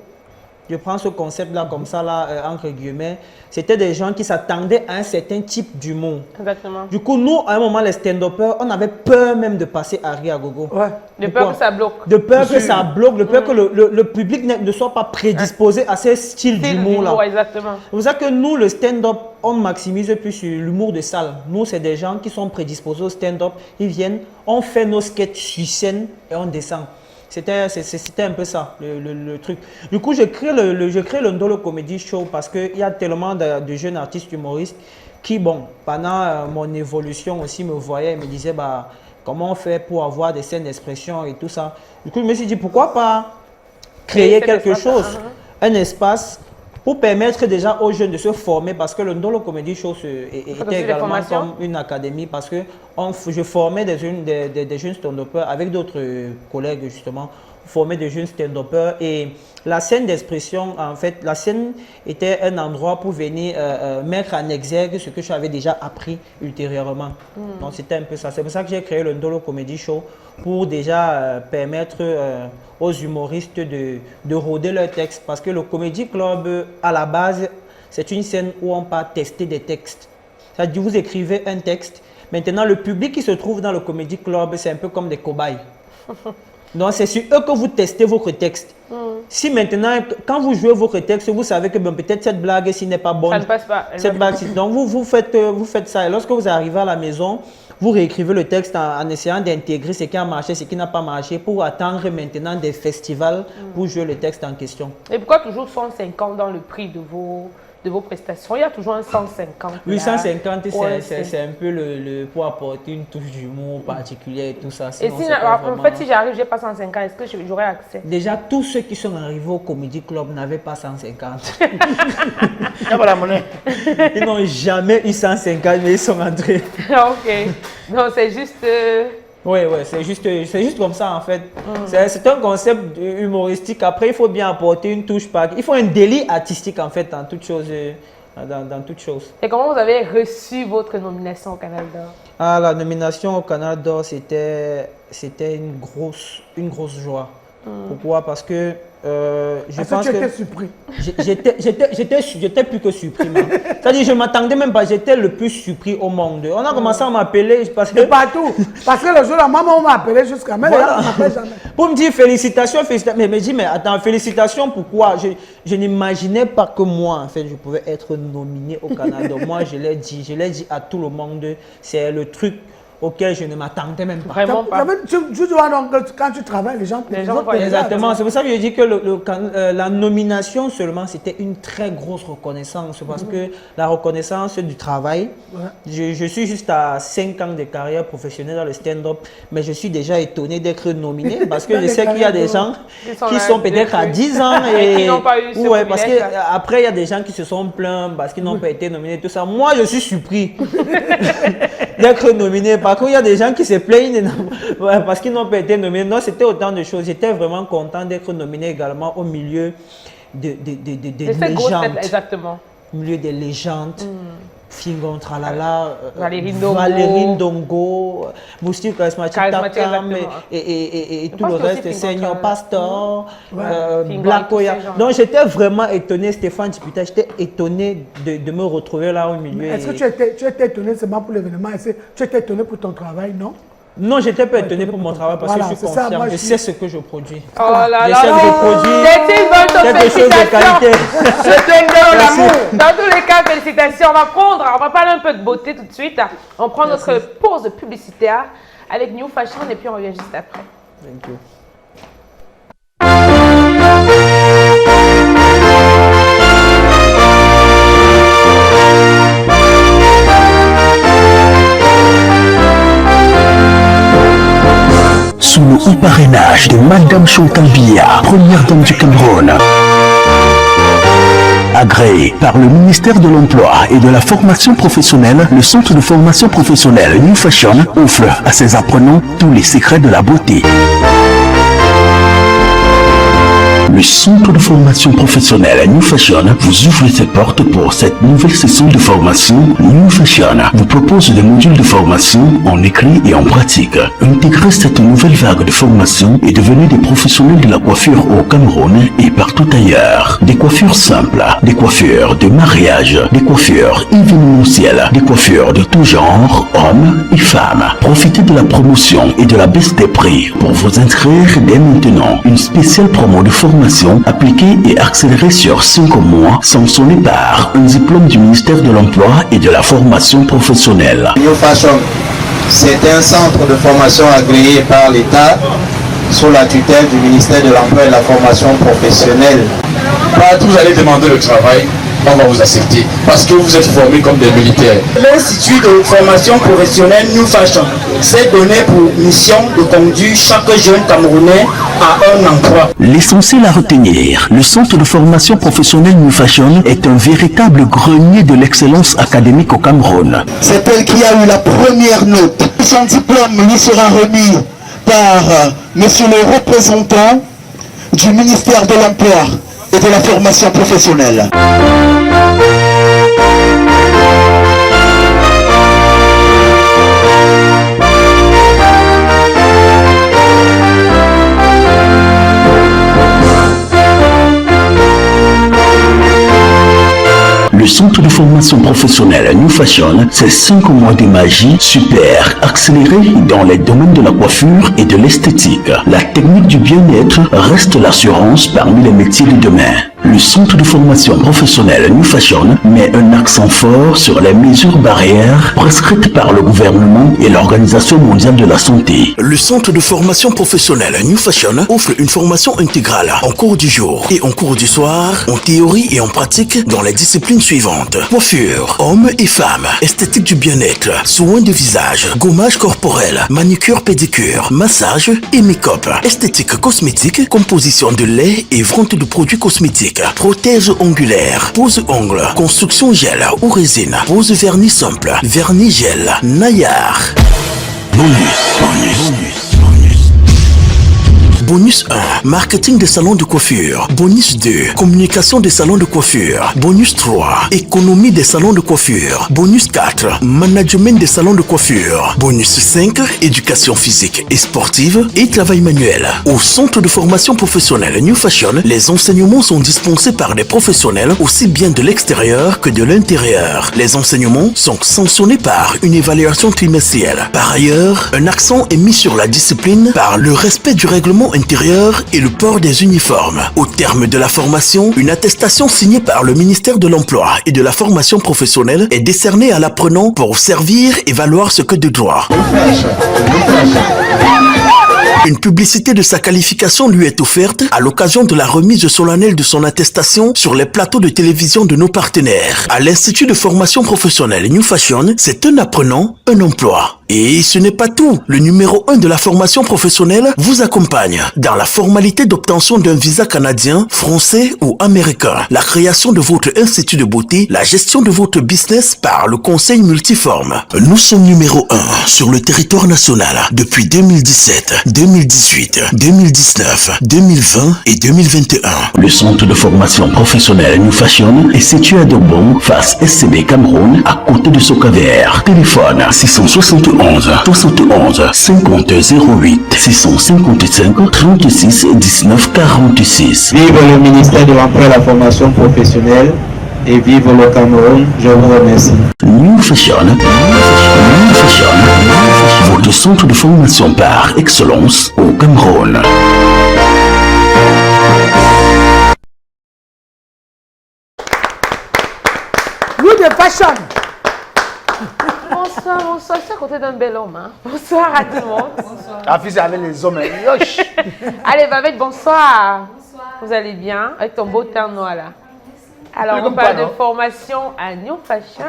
Je prends ce concept-là comme ça, là, entre guillemets. C'était des gens qui s'attendaient à un certain type d'humour. Exactement. Du coup, nous, à un moment, les stand-uppers, on avait peur même de passer Harry à gogo. Ouais. De peur que ça bloque. De peur que ça bloque, de peur que le public ne soit pas prédisposé à ce style d'humour-là. Exactement. C'est pour ça que nous, le stand-up, on maximise plus sur l'humour de salle. Nous, c'est des gens qui sont prédisposés au stand-up. Ils viennent, on fait nos sketchs sur scène et on descend. C'était un peu ça, le truc. Du coup, je crée le Ndolo Comedy Show parce qu'il y a tellement de jeunes artistes humoristes qui, bon, pendant mon évolution aussi, me voyaient et me disaient, bah, comment on fait pour avoir des scènes d'expression et tout ça. Du coup, je me suis dit, pourquoi pas créer quelque chose, un espace pour permettre déjà aux jeunes de se former, parce que le Ndolo Comedy Show était également comme une académie, parce que je formais des jeunes stand-uppers avec d'autres collègues justement, former des jeunes stand-uppers, et la scène d'expression, en fait, la scène était un endroit pour venir mettre en exergue ce que j'avais déjà appris ultérieurement. Donc c'était un peu ça. C'est pour ça que j'ai créé le Ndolo Comedy Show, pour déjà permettre aux humoristes de rôder leurs textes. Parce que le Comedy Club, à la base, c'est une scène où on peut tester des textes. C'est-à-dire vous écrivez un texte. Maintenant, le public qui se trouve dans le Comedy Club, c'est un peu comme des cobayes. Donc, c'est sur eux que vous testez votre texte. Si maintenant, quand vous jouez votre texte, vous savez que bon, peut-être cette blague, s'il n'est pas bonne, ça ne passe pas. cette blague, donc vous faites ça. Et lorsque vous arrivez à la maison, vous réécrivez le texte en essayant d'intégrer ce qui a marché, ce qui n'a pas marché, pour attendre maintenant des festivals pour jouer le texte en question. Et pourquoi toujours 150 dans le prix de vos prestations? Il y a toujours un 150. 850, Ouais, c'est un peu pour apporter une touche d'humour particulière et tout ça. Et si, en fait, si j'arrive, j'ai pas 150, est-ce que j'aurai accès? Déjà, tous ceux qui sont arrivés au Comedy Club n'avaient pas 150. Il n'y a pas la monnaie. Ils n'ont jamais eu 150, mais ils sont entrés. Ok. Non, c'est juste... Oui, c'est juste comme ça en fait. C'est un concept humoristique. Après, il faut bien apporter une touche. Il faut un délit artistique en fait dans toute chose. Dans toute chose. Et comment vous avez reçu votre nomination au Canal d'Or? Ah, la nomination au Canal d'Or, c'était une grosse joie. Pourquoi? Parce que je pense que tu étais surpris. J'étais plus que surpris. C'est-à-dire, je ne m'attendais même pas, j'étais le plus surpris au monde. On a commencé à m'appeler parce que... De partout. Parce que le jour là, maman m'a appelé jusqu'à maintenant. Voilà. Elle ne m'appelle jamais. Pour me dire félicitations. Mais me dit, mais attends, félicitations, pourquoi? Je n'imaginais pas que moi, en fait, je pouvais être nominé au Canada. Moi, je l'ai dit à tout le monde, c'est le truc auquel je ne m'attendais même pas. Vraiment pas. Tu dois donc, quand tu travailles, les gens voient. Exactement, c'est pour ça que je dis que la nomination seulement, c'était une très grosse reconnaissance. Parce que la reconnaissance du travail, je suis juste à 5 ans de carrière professionnelle dans le stand-up, mais je suis déjà étonné d'être nominé parce que je sais qu'il y a des gens qui sont peut-être à 10 ans et qui n'ont pas eu ce ouais, parce qu'après, il y a des gens qui se sont plaints parce qu'ils n'ont pas été nominés, tout ça. Moi, je suis surpris d'être nominé. Par contre, il y a des gens qui se plaignent parce qu'ils n'ont pas été nominés. Non, c'était autant de choses. J'étais vraiment content d'être nominé également au milieu des légendes. Exactement. Au milieu des légendes. Fingon Tralala, Valérie Ndongo, Moustique Charismatique Takam et tout le reste, Seigneur Pastor, Black Oya. Donc j'étais vraiment étonné, Stéphane Diputa, j'étais étonné de me retrouver là au milieu. Est-ce que tu étais étonné seulement pour l'événement? Tu étais étonné pour ton travail, non? Non, j'étais pas étonné pour mon travail parce que je suis conscient, je sais ce que je produis. Oh là là, j'essaie de produire quelque chose de qualité. C'est l'amour. Dans tous les cas, félicitations. On va parler un peu de beauté tout de suite. On prend notre pause publicitaire avec New Fashion et puis on revient juste après. Thank you. sous le haut parrainage de Madame Chantal Biya, première dame du Cameroun. Agréé par le ministère de l'Emploi et de la Formation professionnelle, le centre de formation professionnelle New Fashion offre à ses apprenants tous les secrets de la beauté. Le centre de formation professionnelle New Fashion vous ouvre ses portes pour cette nouvelle session de formation. New Fashion vous propose des modules de formation en écrit et en pratique. Intégrez cette nouvelle vague de formation et devenez des professionnels de la coiffure au Cameroun et partout ailleurs. Des coiffures simples, des coiffures de mariage, des coiffures événementielles, des coiffures de tout genre, hommes et femmes. Profitez de la promotion et de la baisse des prix pour vous inscrire dès maintenant. Une spéciale promo de formation appliquée et accélérée sur 5 mois, sanctionnée par un diplôme du ministère de l'Emploi et de la Formation professionnelle. New Fashion, c'est un centre de formation agréé par l'État sous la tutelle du ministère de l'Emploi et de la Formation professionnelle. Partout vous allez demander le travail, on va vous accepter parce que vous êtes formés comme des militaires. L'Institut de formation professionnelle New Fashion s'est donné pour mission de conduire chaque jeune Camerounais à un emploi. L'essentiel à retenir, le centre de formation professionnelle New Fashion est un véritable grenier de l'excellence académique au Cameroun. C'est elle qui a eu la première note. Son diplôme lui sera remis par monsieur le représentant du ministère de l'Emploi et de la Formation professionnelle. Le centre de formation professionnelle New Fashion, c'est 5 mois de magie super accélérée dans les domaines de la coiffure et de l'esthétique. La technique du bien-être reste l'assurance parmi les métiers de demain. Le centre de formation professionnelle New Fashion met un accent fort sur les mesures barrières prescrites par le gouvernement et l'Organisation mondiale de la santé. Le centre de formation professionnelle New Fashion offre une formation intégrale en cours du jour et en cours du soir, en théorie et en pratique dans les disciplines suivantes: coiffure, hommes et femmes, esthétique du bien-être, soins de visage, gommage corporel, manicure pédicure, massage et make-up, esthétique cosmétique, composition de lait et vente de produits cosmétiques, prothèse ongulaire, pose ongles, construction gel ou résine, pose vernis simple, vernis gel, naillard. Bonus 1, marketing des salons de coiffure. Bonus 2, communication des salons de coiffure. Bonus 3, économie des salons de coiffure. Bonus 4, management des salons de coiffure. Bonus 5, éducation physique et sportive et travail manuel. Au centre de formation professionnelle New Fashion, les enseignements sont dispensés par des professionnels aussi bien de l'extérieur que de l'intérieur. Les enseignements sont sanctionnés par une évaluation trimestrielle. Par ailleurs, un accent est mis sur la discipline par le respect du règlement intérieur et le port des uniformes. Au terme de la formation, une attestation signée par le ministère de l'Emploi et de la Formation professionnelle est décernée à l'apprenant pour servir et valoir ce que de droit. Une publicité de sa qualification lui est offerte à l'occasion de la remise solennelle de son attestation sur les plateaux de télévision de nos partenaires. À l'Institut de formation professionnelle New Fashion, c'est un apprenant, un emploi. Et ce n'est pas tout. Le numéro 1 de la formation professionnelle vous accompagne dans la formalité d'obtention d'un visa canadien, français ou américain, la création de votre institut de beauté, la gestion de votre business par le conseil multiforme. Nous sommes numéro 1 sur le territoire national depuis 2017, 2018, 2019, 2020 et 2021. Le centre de formation professionnelle New Fashion est situé à Dobon, face SCB Cameroun, à côté de Socaver. Téléphone 671 71 50 08 655 36 19 46. Vive le ministère de l'Emploi et de la Formation professionnelle et vive le Cameroun. Je vous remercie. New Fashion, votre centre de formation par excellence au Cameroun. New Fashion. Bonsoir, bonsoir. Je suis à côté d'un bel homme. Hein. Bonsoir à tout le monde. La fille, c'est avec les hommes. Yosh. Allez, Babette, bonsoir. Bonsoir. Vous allez bien? Avec ton beau teint noir là. Alors, on parle de formation à New Fashion.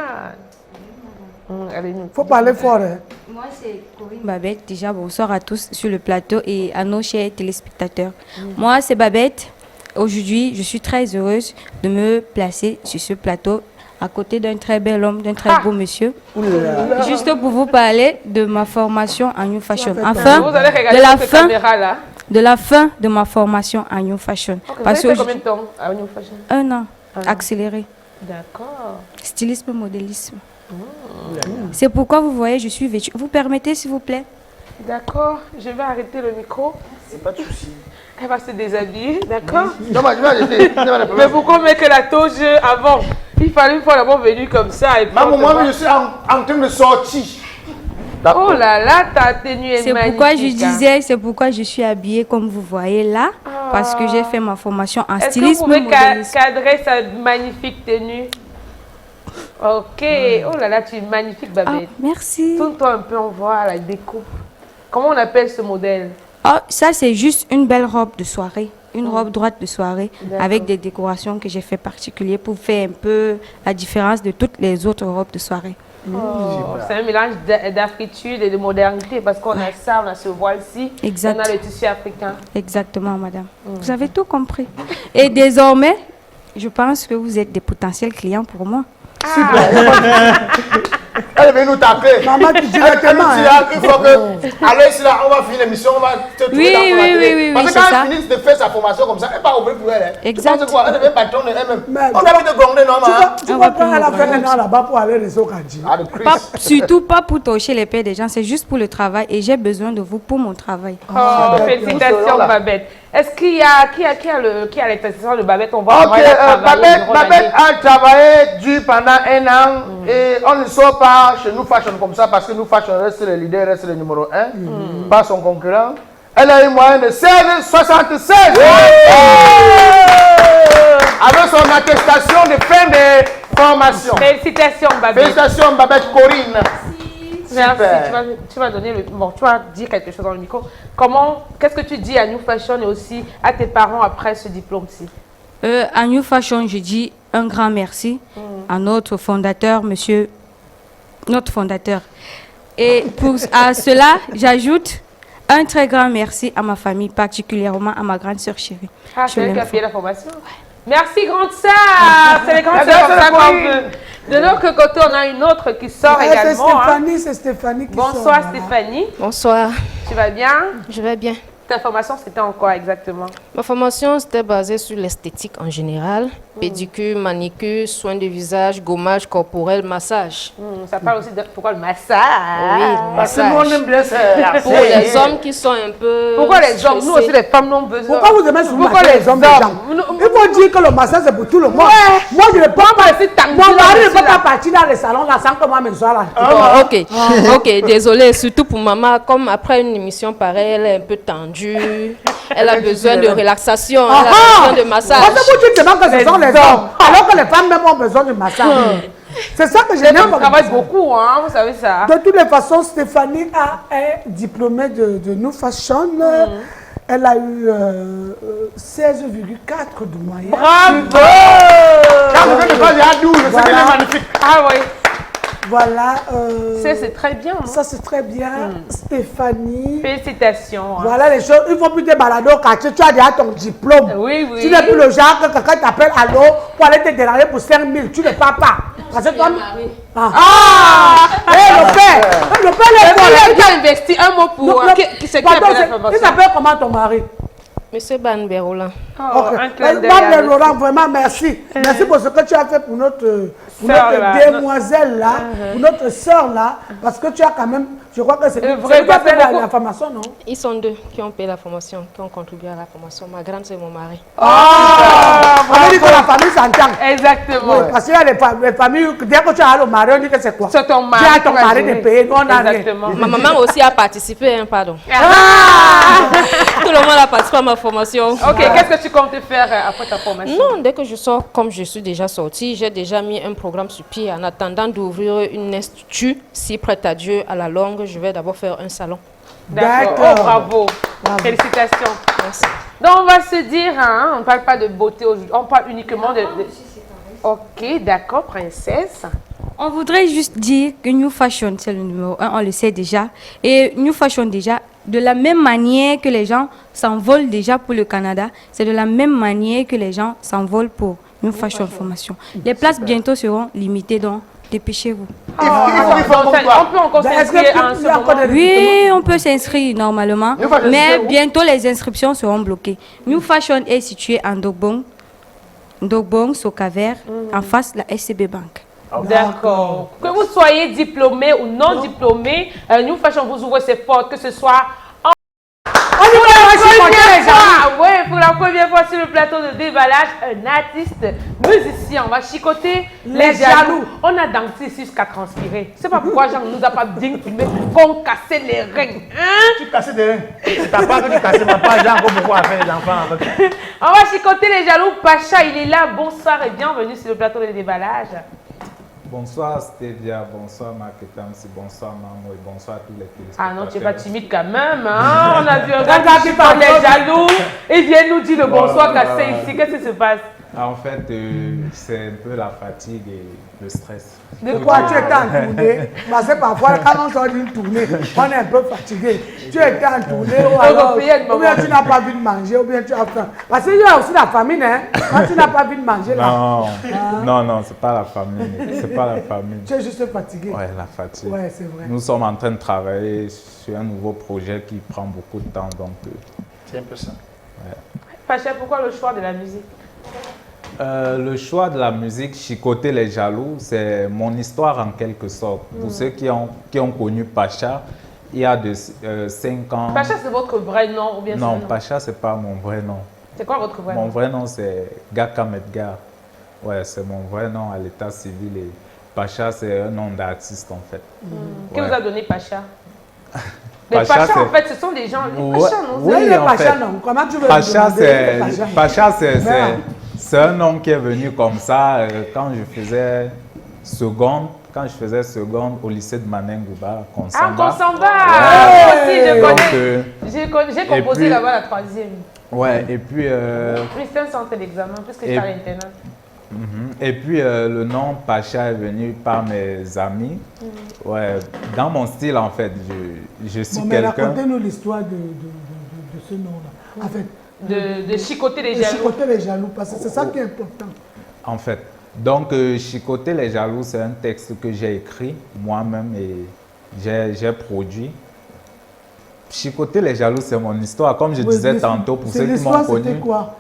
Faut parler fort. Hein. Moi, c'est Corinne Babette. Déjà, bonsoir à tous sur le plateau et à nos chers téléspectateurs. Moi, c'est Babette. Aujourd'hui, je suis très heureuse de me placer sur ce plateau à côté d'un très bel homme, d'un très beau monsieur. Juste pour vous parler de ma formation en New Fashion. Enfin, de la fin de ma formation en New Fashion. Okay, parce que combien de temps à New Fashion? 1 an, accéléré. D'accord. Stylisme, modélisme. C'est pourquoi vous voyez, je suis vêtue. Vous permettez, s'il vous plaît? D'accord, je vais arrêter le micro. C'est pas de souci. Elle va se déshabiller, d'accord? Non, mais je vais arrêter. Mais pourquoi mettre la toge avant? Il fallait une fois d'abord venir comme ça. Et maman, moi, je suis en train de sortir. Oh là là, ta tenue est magnifique. C'est pourquoi je disais, c'est pourquoi je suis habillée comme vous voyez là. Parce que j'ai fait ma formation en stylisme. Est-ce que vous pouvez cadrer sa magnifique tenue? Ok. Oh là là, tu es magnifique, Babette. Merci. Tourne-toi un peu, on voit la déco. Comment on appelle ce modèle? Oh, ça, c'est juste une belle robe de soirée. Une robe droite de soirée avec des décorations que j'ai fait particulier pour faire un peu la différence de toutes les autres robes de soirée. C'est un mélange d'afritude et de modernité parce qu'on a ça, on a ce voile-ci, on a le tissu africain. Exactement, madame. Vous avez tout compris. Et désormais, je pense que vous êtes des potentiels clients pour moi. Elle vient nous taper. Maman, tu dirais tellement. Il faut que. Allez, ici, là, on va finir l'émission, on va te trouver dans la télé. Parce que quand elle finit de faire sa formation comme ça, elle n'est pas ouverte pour elle. Exact. Tu penses quoi? Elle devient patronne elle-même. On a envie de gronder, non, tu comprends, elle a fait un an là-bas pour aller réseau Kandji. Surtout pas pour toucher les paix des gens, c'est juste pour le travail et j'ai besoin de vous pour mon travail. Oh, félicitations, Babette. Est-ce qu'il y a l'extension de Babette? On va Babette a travaillé dur pendant 1 an et on ne sort pas chez nous Fashion comme ça parce que nous Fashion reste le leader, reste le numéro 1, pas son concurrent. Elle a une moyenne de 16,76 avec son attestation de fin de formation. Félicitations, Babette. Félicitations, Babette Corinne. Merci. Tu vas donner tu vas dire quelque chose dans le micro. Qu'est-ce que tu dis à New Fashion et aussi à tes parents après ce diplôme-ci? À New Fashion, je dis un grand merci à notre fondateur, notre fondateur. Et à cela, j'ajoute un très grand merci à ma famille, particulièrement à ma grande sœur chérie. C'est elle qui a payé la formation? Merci, grande sœur. C'est les grandes sœurs comme ça qu'on veut. De notre côté, on a une autre qui sort également. C'est Stéphanie qui sort. Bonsoir, Stéphanie. Bonsoir. Tu vas bien? Je vais bien. Ta formation, c'était en quoi exactement? Ma formation, c'était basée sur l'esthétique en général. Pédicure, manicure, soins de visage, gommage corporel, massage. Ça parle aussi de pourquoi le massage? Oui, le massage. Parce que nous, on aime bien ça. Pour les hommes qui sont un peu... Pourquoi les hommes? Nous aussi, les femmes n'ont besoin. Pourquoi vous aimez sur les hommes? Il faut dire que le massage, c'est pour tout le monde. Moi, je ne peux pas... Mon mari ne peut pas partir dans les salons là sans que moi me sois là. Ok, désolé. Surtout pour maman, comme après une émission pareille, elle est un peu tendue. Elle a besoin de relaxation, elle a besoin de massage. Parce que vous dites que ce sont les hommes, alors que les femmes même ont besoin de massage. C'est ça que j'aime. On travaille beaucoup, hein, vous savez ça. De toutes les façons, Stéphanie est diplômée de New Fashion. Elle a eu 16,4 de moyenne. Bravo! Voilà. Magnifique. Ah oui. Voilà. C'est très bien. Ça, c'est très bien. Stéphanie. Félicitations. Voilà les choses. Il ne faut plus te balader au quartier. Tu as déjà ton diplôme. Oui. Tu n'es plus le genre que quelqu'un t'appelle à l'eau pour aller te déranger pour 5 000. Tu ne pars pas. Parce que toi... Le père! Le père est bien investi. Un mot pour... Il s'appelle comment ton mari? Monsieur Ban Berolan. Ban Berolan, vraiment merci. Merci pour ce que tu as fait pour notre demoiselle là, pour notre soeur là, parce que tu as quand même, je crois que c'est qui a fait la formation, non? Ils sont 2 qui ont payé la formation, qui ont contribué à la formation. Ma grande, c'est mon mari. On dit que la famille s'entend. Exactement. Oui, parce qu'il y a les familles, dès que tu as le mari, on dit que c'est quoi? C'est ton mari. Tu as ton mari de payer, nous on a rien. Ma maman aussi a participé, pardon. Tout le monde a participé à ma formation. Ok, qu'est-ce que tu comptes faire après ta formation? Non, dès que je sors, comme je suis déjà sortie, j'ai déjà mis un programme sur pied en attendant d'ouvrir une institut. Si prête à Dieu, à la longue, je vais d'abord faire un salon. D'accord. Oh, bravo. Félicitations. Merci. Donc, on va se dire, on ne parle pas de beauté aujourd'hui, on parle uniquement de... Ok, d'accord, princesse. On voudrait juste dire que New Fashion, c'est le numéro 1, on le sait déjà. Et New Fashion, déjà, de la même manière que les gens s'envolent déjà pour le Canada, c'est de la même manière que les gens s'envolent pour New Fashion Formation. Les places bientôt seront limitées, donc dépêchez-vous. On peut encore s'inscrire à un ce moment. Oui, on peut s'inscrire normalement, mais bientôt les inscriptions seront bloquées. New Fashion est situé en Dogbong, Sokaver, en face de la SCB Bank. D'accord. Que vous soyez diplômé ou non diplômé, New Fashion vous ouvre ses portes, que ce soit pour la première fois sur le plateau de déballage, un artiste musicien. On va chicoter les jaloux. On a dansé jusqu'à transpirer. C'est pas pourquoi Jean nous a pas bien filmé qu'on cassait les reins. Hein? Tu cassais des reins. C'est ta part que tu cassais ma part. J'ai encore beaucoup à faire les enfants avec. On va chicoter les jaloux. Pacha, il est là. Bonsoir et bienvenue sur le plateau de déballage. Bonsoir Stevia, bonsoir Marketamsi, bonsoir Mamo et bonsoir à tous les téléspectateurs. Ah non, tu n'es pas timide quand même. Hein? On a vu un gars qui parle des jaloux. Il vient nous dire le bonsoir cassé ici. Qu'est-ce qui se passe? En fait, c'est un peu la fatigue et le stress. De quoi tu étais en tournée? Parce que parfois, quand on sort d'une tournée, on est un peu fatigué. Tu étais en tournée ou bien tu n'as pas vu de manger ou bien tu as faim. Parce qu'il y a aussi la famine, hein? Quand tu n'as pas vu de manger, là. Non, c'est pas la famine. C'est pas la famine. Tu es juste fatigué. Ouais, la fatigue. Ouais, c'est vrai. Nous sommes en train de travailler sur un nouveau projet qui prend beaucoup de temps, donc. C'est un peu ça. Ouais. Pacha, pourquoi le choix de la musique? Le choix de la musique, Chicoter les jaloux, c'est mon histoire en quelque sorte. Pour ceux qui ont connu Pacha, il y a 5 ans. Pacha, c'est votre vrai nom ou bien Non, Pacha, c'est pas mon vrai nom. C'est quoi votre vrai nom? Mon vrai nom, c'est Gaka Medgar. Ouais, c'est mon vrai nom à l'état civil. Et Pacha, c'est un nom d'artiste en fait. Qui vous a donné Pacha? Les Pacha, en fait, ce sont des gens. Les Pacha, non? Oui, en fait. Comment tu veux Pacha, c'est un nom qui est venu comme ça quand je faisais seconde. Quand je faisais seconde au lycée de Manengouba, Konsamba. Ah, Konsamba! J'ai composé là-bas la 3e. Ouais, et puis... Oui, c'est un centre d'examen, puisque j'étais à l'internat. Et puis le nom Pacha est venu par mes amis. Ouais, dans mon style en fait, je suis quelqu'un... Racontez-nous l'histoire de ce nom-là. En fait, de chicoter les jaloux. Chicoter les jaloux, parce que c'est ça qui est important. En fait, donc Chicoter les jaloux, c'est un texte que j'ai écrit moi-même et j'ai produit. Chicoter les jaloux, c'est mon histoire. Comme je disais tantôt, pour ceux qui m'ont connu. C'était quoi?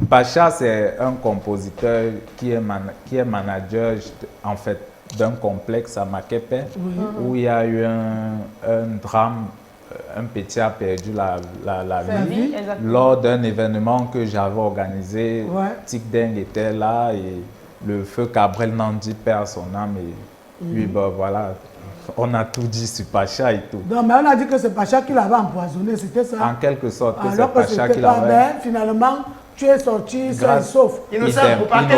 Pacha, c'est un compositeur qui est manager en fait d'un complexe à Makepe où il y a eu un drame. Un petit a perdu la vie lors d'un événement que j'avais organisé. Tic Deng était là et le feu Cabrel Nandi perd son âme et lui, voilà, on a tout dit sur Pacha et tout. Non, mais on a dit que c'est Pacha qui l'avait empoisonné, c'était ça? En quelque sorte, que c'est Alors Pacha qui l'avait... Finalement, tu es sorti sauf. Innocent, au parquet,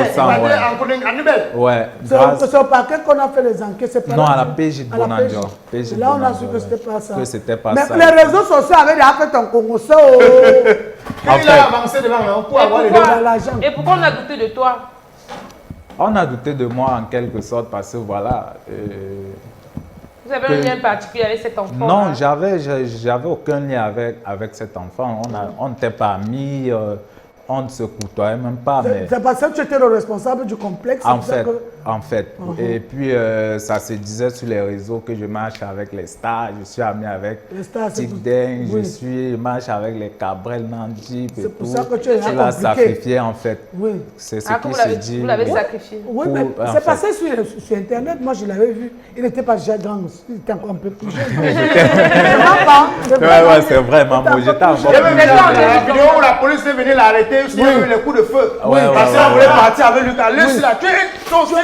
ouais. C'est au parquet qu'on a fait les enquêtes, c'est pas non, à la PJ de Bonandio. Là, on a su que c'était pas ça. Que c'était pas mais ça. Mais les réseaux sociaux avaient déjà fait ton Congo. Il a avancé devant pour avoir l'argent. Et pourquoi on a douté de toi? On a douté de moi en quelque sorte parce que voilà... Vous avez un lien particulier avec cet enfant? Non, j'avais aucun lien avec cet enfant. On n'était pas amis. On ne se côtoyait même pas. C'est parce que tu étais le responsable du complexe? En fait. Et puis, ça se disait sur les réseaux que je marche avec les stars. Je suis ami avec Tic Deng, je marche avec les Cabrel Nandi. C'est pour ça que tu es tu l'as sacrifié, en fait. Oui. C'est ce qui se dit. Vous l'avez sacrifié? Oui, mais c'est passé sur Internet. Moi, je l'avais vu. Il n'était pas déjà grand. Il était encore un peu plus jeune. Ouais, c'est vrai, maman. J'étais encore plus jeune. Il y avait une vidéo où la police est venue l'arrêter. Il y a eu les coups de feu. Parce qu'on voulait partir avec Lucas. Laisse-la, tu es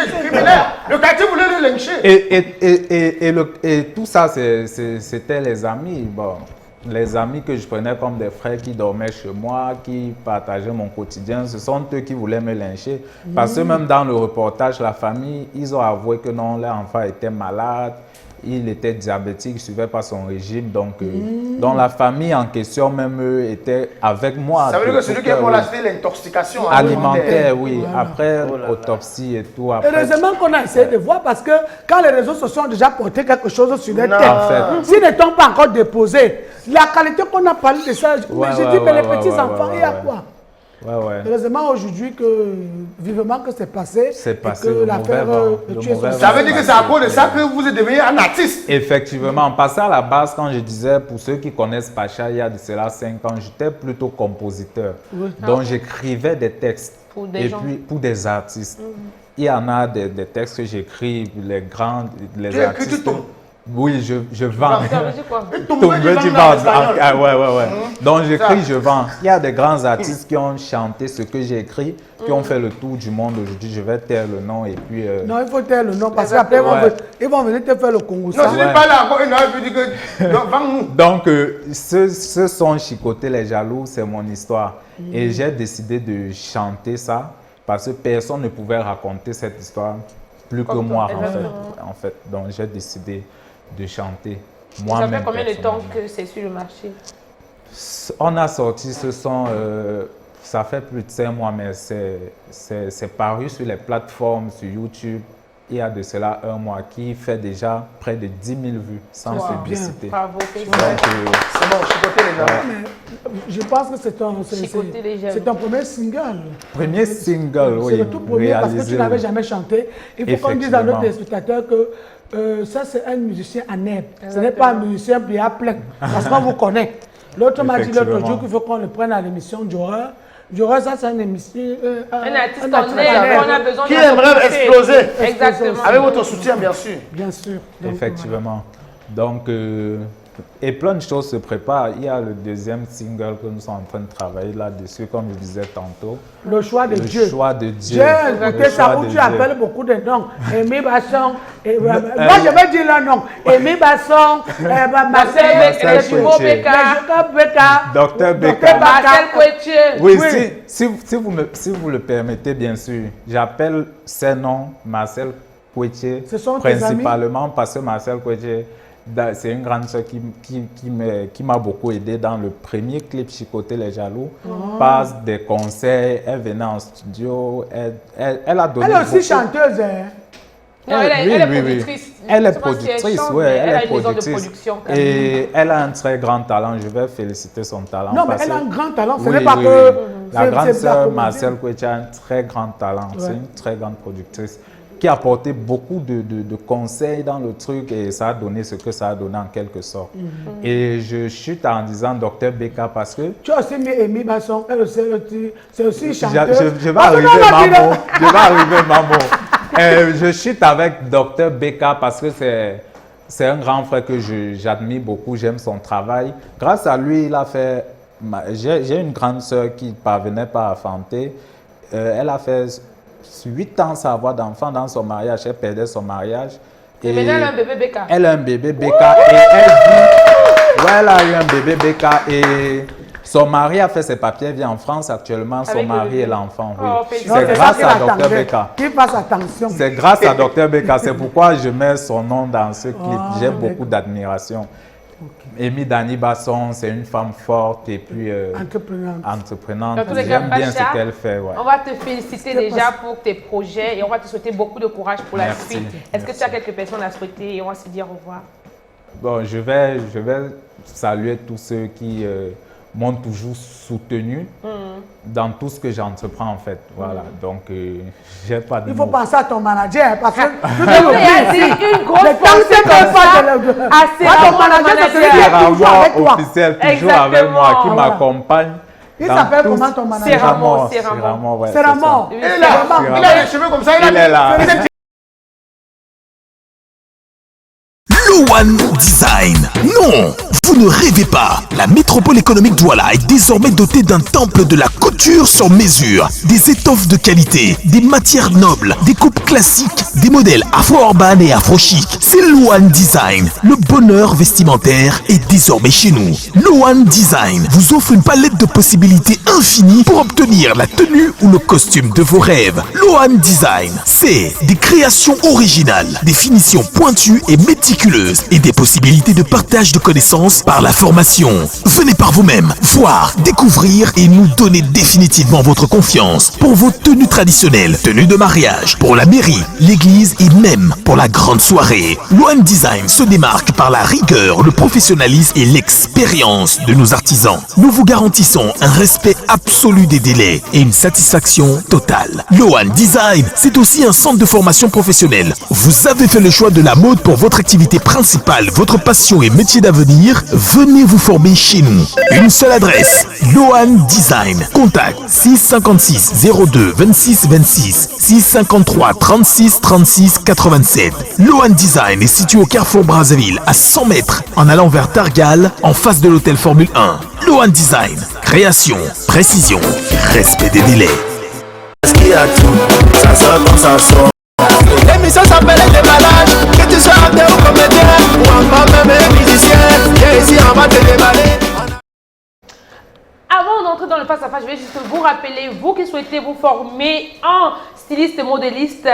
criminel. Le quartier voulait le lyncher. Et tout ça, c'était les amis. Bon, les amis que je prenais comme des frères qui dormaient chez moi, qui partageaient mon quotidien, ce sont eux qui voulaient me lyncher. Parce que même dans le reportage, la famille, ils ont avoué que non, leur enfant était malade. il était diabétique, il ne suivait pas son régime. Donc, dans la famille en question, même eux, étaient avec moi. Ça veut dire que celui qui a molesté l'intoxication alimentaire, oui. Voilà. Après, autopsie et tout. Après, heureusement qu'on a essayé de voir parce que quand les réseaux sociaux ont déjà porté quelque chose sur les têtes, en fait. s'ils n'étant pas encore déposés, la qualité qu'on a parlé de ça, j'ai dit, mais les petits-enfants, il y a quoi? Heureusement aujourd'hui que vivement que c'est passé. C'est passé. Que l'affaire ça veut dire que c'est à cause de ça que vous êtes devenu un artiste. Effectivement, parce qu'à la base, quand je disais, pour ceux qui connaissent Pacha, il y a de cela 5 ans, j'étais plutôt compositeur. Donc j'écrivais des textes pour des artistes. Il y en a des textes que j'écris, les artistes. Oui, je vends. Tu vends. Donc j'écris, je vends. Il y a des grands artistes qui ont chanté ce que j'ai écrit, qui ont fait le tour du monde aujourd'hui. Je vais taire le nom et puis... Non, il faut taire le nom parce qu'après ils vont venir te faire le Congo. Non, je n'ai pas là encore une heure, je dis que... Vends-nous. Donc, ce son Chicoté les jaloux, c'est mon histoire. Et j'ai décidé de chanter ça parce que personne ne pouvait raconter cette histoire plus que moi, en fait. Donc, j'ai décidé de chanter. Ça fait combien de temps que c'est sur le marché? On a sorti ce son, ça fait plus de 5 mois, mais c'est paru sur les plateformes, sur YouTube, il y a de cela 1 mois, qui fait déjà près de 10 000 vues sans publicité. Bravo, c'est bon, Chicoté les jaloux. Je pense que c'est ton premier single. Premier single, oui. C'est le tout premier parce que tu n'avais jamais chanté. Il faut qu'on dise à nos téléspectateurs que ça, c'est un musicien à neb. Ce n'est pas un musicien puis à plein. Parce qu'on vous connaît. L'autre m'a dit l'autre jour qu'il faut qu'on le prenne à l'émission Diora. Diora, ça, c'est une émission. Un artiste en neb, on a besoin qui aimerait exploser. Exactement. Avec votre soutien, bien sûr. Bien sûr. Donc, effectivement. Donc, et plein de choses se préparent. Il y a le deuxième single que nous sommes en train de travailler là-dessus, comme je disais tantôt. Le choix de Dieu. Le choix de Dieu. J'ai écouté ça où tu appelles beaucoup de noms. Aimé Basson. Moi, je vais dire le nom. Aimé Basson. Marcel Beka. Docteur Beka. Marcel Kouetché. Oui, si vous le permettez, bien sûr. J'appelle ces noms Marcel Kouetché principalement parce que Marcel Kouetché, c'est une grande soeur qui m'a beaucoup aidé dans le premier clip Chicoté les jaloux. Passe des conseils, elle venait en studio, elle a donné. Elle est aussi chanteuse. Non, elle est productrice. Elle est productrice, oui, elle est productrice. Et elle a un très grand talent, je vais féliciter son talent. Non, mais elle a un grand talent, ce n'est pas que... La grande sœur Marcel Kouetché a un très grand talent, c'est une très grande productrice qui a apporté beaucoup de conseils dans le truc et ça a donné ce que ça a donné en quelque sorte. Et je chute en disant Docteur Beka parce que... Tu as aussi mis Amy Basson, c'est aussi chanteuse. Je vais arriver, maman. Je chute avec Docteur Beka parce que c'est un grand frère que j'admire beaucoup, j'aime son travail. Grâce à lui, il a fait... J'ai une grande sœur qui ne parvenait pas à chanter. Elle a fait 8 ans sans avoir d'enfant dans son mariage. Elle perdait son mariage. Et maintenant, elle a un bébé Beka. Elle a un bébé Beka. Et elle dit... Ouais, elle a eu un bébé Beka et... Son mari a fait ses papiers, elle vit en France actuellement, son mari et l'enfant. Oui. C'est grâce à Docteur Beka. Qu'il fasse attention. C'est grâce à Docteur Beka. C'est pourquoi je mets son nom dans ce clip. J'ai beaucoup d'admiration. Amy Dani Basson, c'est une femme forte et puis entreprenante. J'aime bien ce qu'elle fait. Ouais. On va te féliciter déjà pour tes projets et on va te souhaiter beaucoup de courage pour la suite. Est-ce que tu as quelques personnes à souhaiter et on va se dire au revoir? Bon, je vais saluer tous ceux qui m'ont toujours soutenu dans tout ce que j'entreprends en fait. Voilà, donc j'ai pas de... Il faut penser à ton manager parce que... une grosse pensée comme ça. Ton manager, c'est toujours avec toi. Officiel, toujours avec moi, qui m'accompagne. Il s'appelle comment ton manager? C'est Ramon. Il a les cheveux comme ça, il est là. Loan Design. Non, vous ne rêvez pas. La métropole économique Douala est désormais dotée d'un temple de la couture sur mesure. Des étoffes de qualité, des matières nobles, des coupes classiques, des modèles afro-urbains et afro-chic. C'est Loan Design. Le bonheur vestimentaire est désormais chez nous. Loan Design vous offre une palette de possibilités infinies pour obtenir la tenue ou le costume de vos rêves. Loan Design, c'est des créations originales, des finitions pointues et méticuleuses et des possibilités de partage de connaissances par la formation. Venez par vous-même, voir, découvrir et nous donner définitivement votre confiance pour vos tenues traditionnelles, tenues de mariage, pour la mairie, l'église et même pour la grande soirée. Loan Design se démarque par la rigueur, le professionnalisme et l'expérience de nos artisans. Nous vous garantissons un respect absolu des délais et une satisfaction totale. Loan Design, c'est aussi un centre de formation professionnelle. Vous avez fait le choix de la mode pour votre activité principale, votre passion et métier d'avenir. Venez vous former chez nous. Une seule adresse, Loan Design. Contact 656 02 26 26 653 36 36 87. Loan Design est situé au Carrefour Brazzaville à 100 mètres en allant vers Targal en face de l'hôtel Formule 1. Loan Design, création, précision, respect des délais. Ça sort comme ça sort. L'émission s'appelle Les Déballages. Que tu sois acteur ou comédien ou encore même musicien, viens ici, on va te déballer. Avant d'entrer dans le face-à-face, je vais juste vous rappeler, vous qui souhaitez vous former en styliste et modéliste,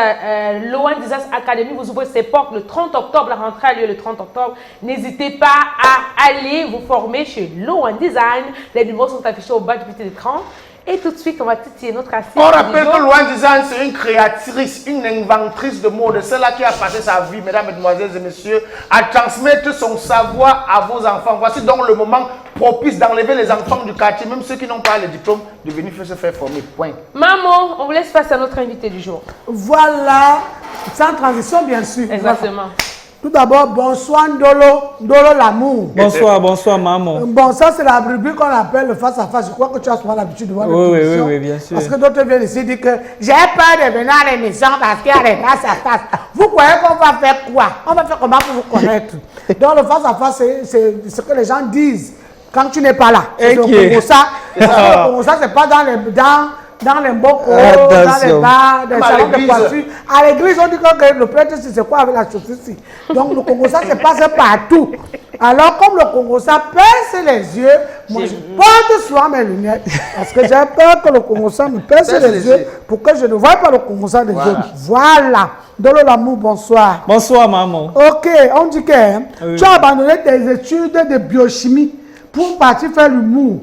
Loan Design Academy vous ouvre ses portes le 30 octobre. La rentrée a lieu le 30 octobre. N'hésitez pas à aller vous former chez Loan Design. Les numéros sont affichés au bas du petit écran. Et tout de suite, on va titiller notre assiette. On rappelle que Loan Design, c'est une créatrice, une inventrice de mode. Celle-là qui a passé sa vie, mesdames, mesdemoiselles et messieurs, à transmettre son savoir à vos enfants. Voici donc le moment propice d'enlever les enfants du quartier, même ceux qui n'ont pas le diplôme, de venir se faire former. Point. Maman, on vous laisse passer à notre invité du jour. Voilà, sans transition bien sûr. Exactement. Tout d'abord, bonsoir Ndolo l'amour. Bonsoir, bonsoir maman. Bon, ça c'est la rubrique qu'on appelle le face-à-face. Je crois que tu as souvent l'habitude de voir oui, bien sûr. Parce que d'autres viennent ici dire que j'ai peur de venir à l'émission parce qu'il y a les face-à-face. Vous croyez qu'on va faire quoi? On va faire comment pour vous connaître? Donc le face-à-face, c'est ce que les gens disent quand tu n'es pas là. C'est okay. le ça. Ça, c'est pas dans les mboko, dans les bars, dans les salons de coiffure. À l'église, on dit que le prêtre, c'est quoi avec la chaussure-ci? Donc le Congo, ça se passe partout. Alors, comme le Congo, ça perce les yeux, moi je porte souvent mes lunettes parce que j'ai peur que le Congo, ça me perce les yeux pour que je ne voie pas le Congo, ça des autres. Voilà. Dolo l'amour, bonsoir. Bonsoir, maman. Ok, on dit que tu as abandonné tes études de biochimie pour partir faire l'humour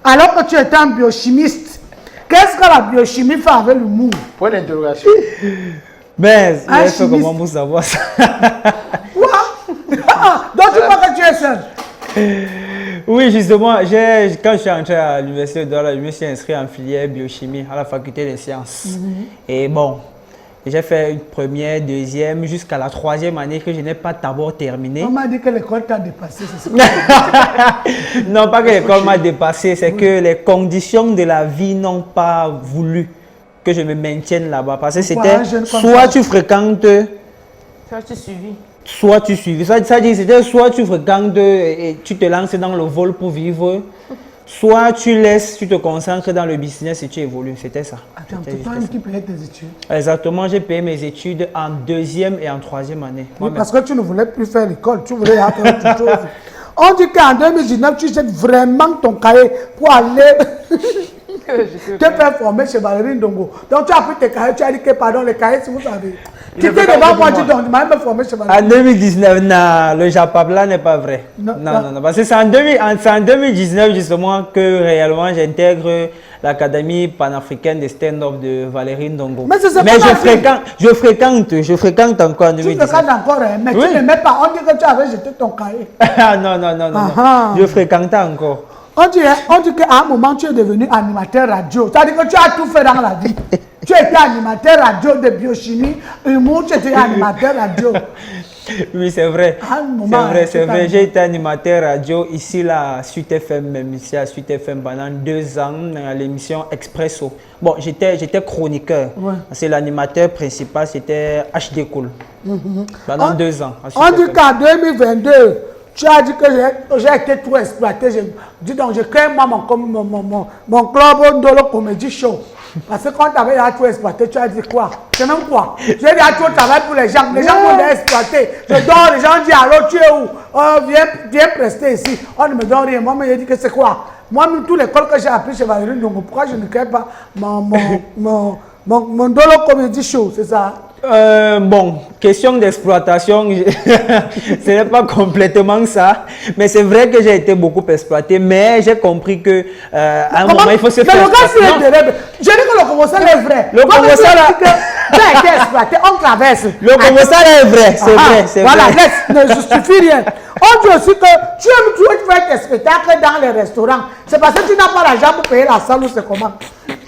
alors que tu étais un biochimiste. Qu'est-ce que la biochimie fait avec l'humour? Point d'interrogation. Mais, il faut comment vous savoir ça? Quoi? Donc tu crois que tu es seul? Oui, justement, quand je suis entré à l'université de Douala, je me suis inscrit en filière biochimie à la faculté des sciences. Et bon, j'ai fait une première, deuxième, jusqu'à la troisième année que je n'ai pas d'abord terminé. On m'a dit que l'école t'a dépassé, c'est ça? Non, pas que l'école m'a dépassé, c'est que les conditions de la vie n'ont pas voulu que je me maintienne là-bas. Parce que c'était soit tu fréquentes... Soit tu suivis. Soit tu suivis. Ça dit, c'était soit tu fréquentes et tu te lances dans le vol pour vivre, soit tu te concentres dans le business et tu évolues. C'était ça. Attends, c'est toi qui payais tes études? Exactement, j'ai payé mes études en deuxième et en troisième année. Oui, parce que tu ne voulais plus faire l'école, tu voulais faire autre chose. On dit qu'en 2019, tu jettes vraiment ton cahier pour aller te faire former chez Valérie Ndongo. Donc tu as pris tes cahiers, tu as dit que pardon, les cahiers, si vous savez. Tu étais devant moi, tu m'as même formé chez Valérie. En 2019, non, le Japabla n'est pas vrai. Non, parce que c'est en 2019 justement que réellement j'intègre l'Académie panafricaine de stand-up de Valérie Ndongo. Mais je fréquente encore en 2019. Tu fréquentes encore, mais tu ne mets pas. On dit que tu avais jeté ton cahier. non. Je fréquente encore. On dit qu'à un moment, tu es devenu animateur radio. C'est-à-dire que tu as tout fait dans la vie. Tu étais animateur radio de biochimie, humour, tu étais animateur radio. Oui, c'est vrai. C'est vrai. J'ai été animateur radio ici, là, à Suite FM, même ici à Suite FM pendant 2 ans, à l'émission Expresso. Bon, j'étais chroniqueur. Ouais. C'est l'animateur principal, c'était HD Cool. Pendant 2 ans. On dit qu'en 2022, tu as dit que j'ai été trop exploité. Dis donc, j'ai créé mon club Ndolo Comedy Show. Parce que quand tu avais trop exploité, tu as dit quoi? C'est même quoi? J'ai dit à trop travail pour les gens. Les gens m'ont exploité. Je dors, les gens disent alors tu es où? Viens prester ici. On ne me donne rien. Moi, j'ai dit que c'est quoi? Moi, même toute l'école que j'ai appris chez Valérie Ndongo, pourquoi je ne crée pas mon Ndolo Comedy Show? C'est ça? Bon, question d'exploitation, ce n'est pas complètement ça, mais c'est vrai que j'ai été beaucoup exploité, mais j'ai compris que à un moment il faut se faire. Je dis que le Congosal est vrai. Le Congosal a été exploité, on traverse. Le Congosal est vrai, c'est vrai, c'est vrai. Voilà, ne justifie rien. On dit aussi que tu aimes toujours faire tes spectacles dans les restaurants. C'est parce que tu n'as pas l'argent pour payer la salle ou c'est comment?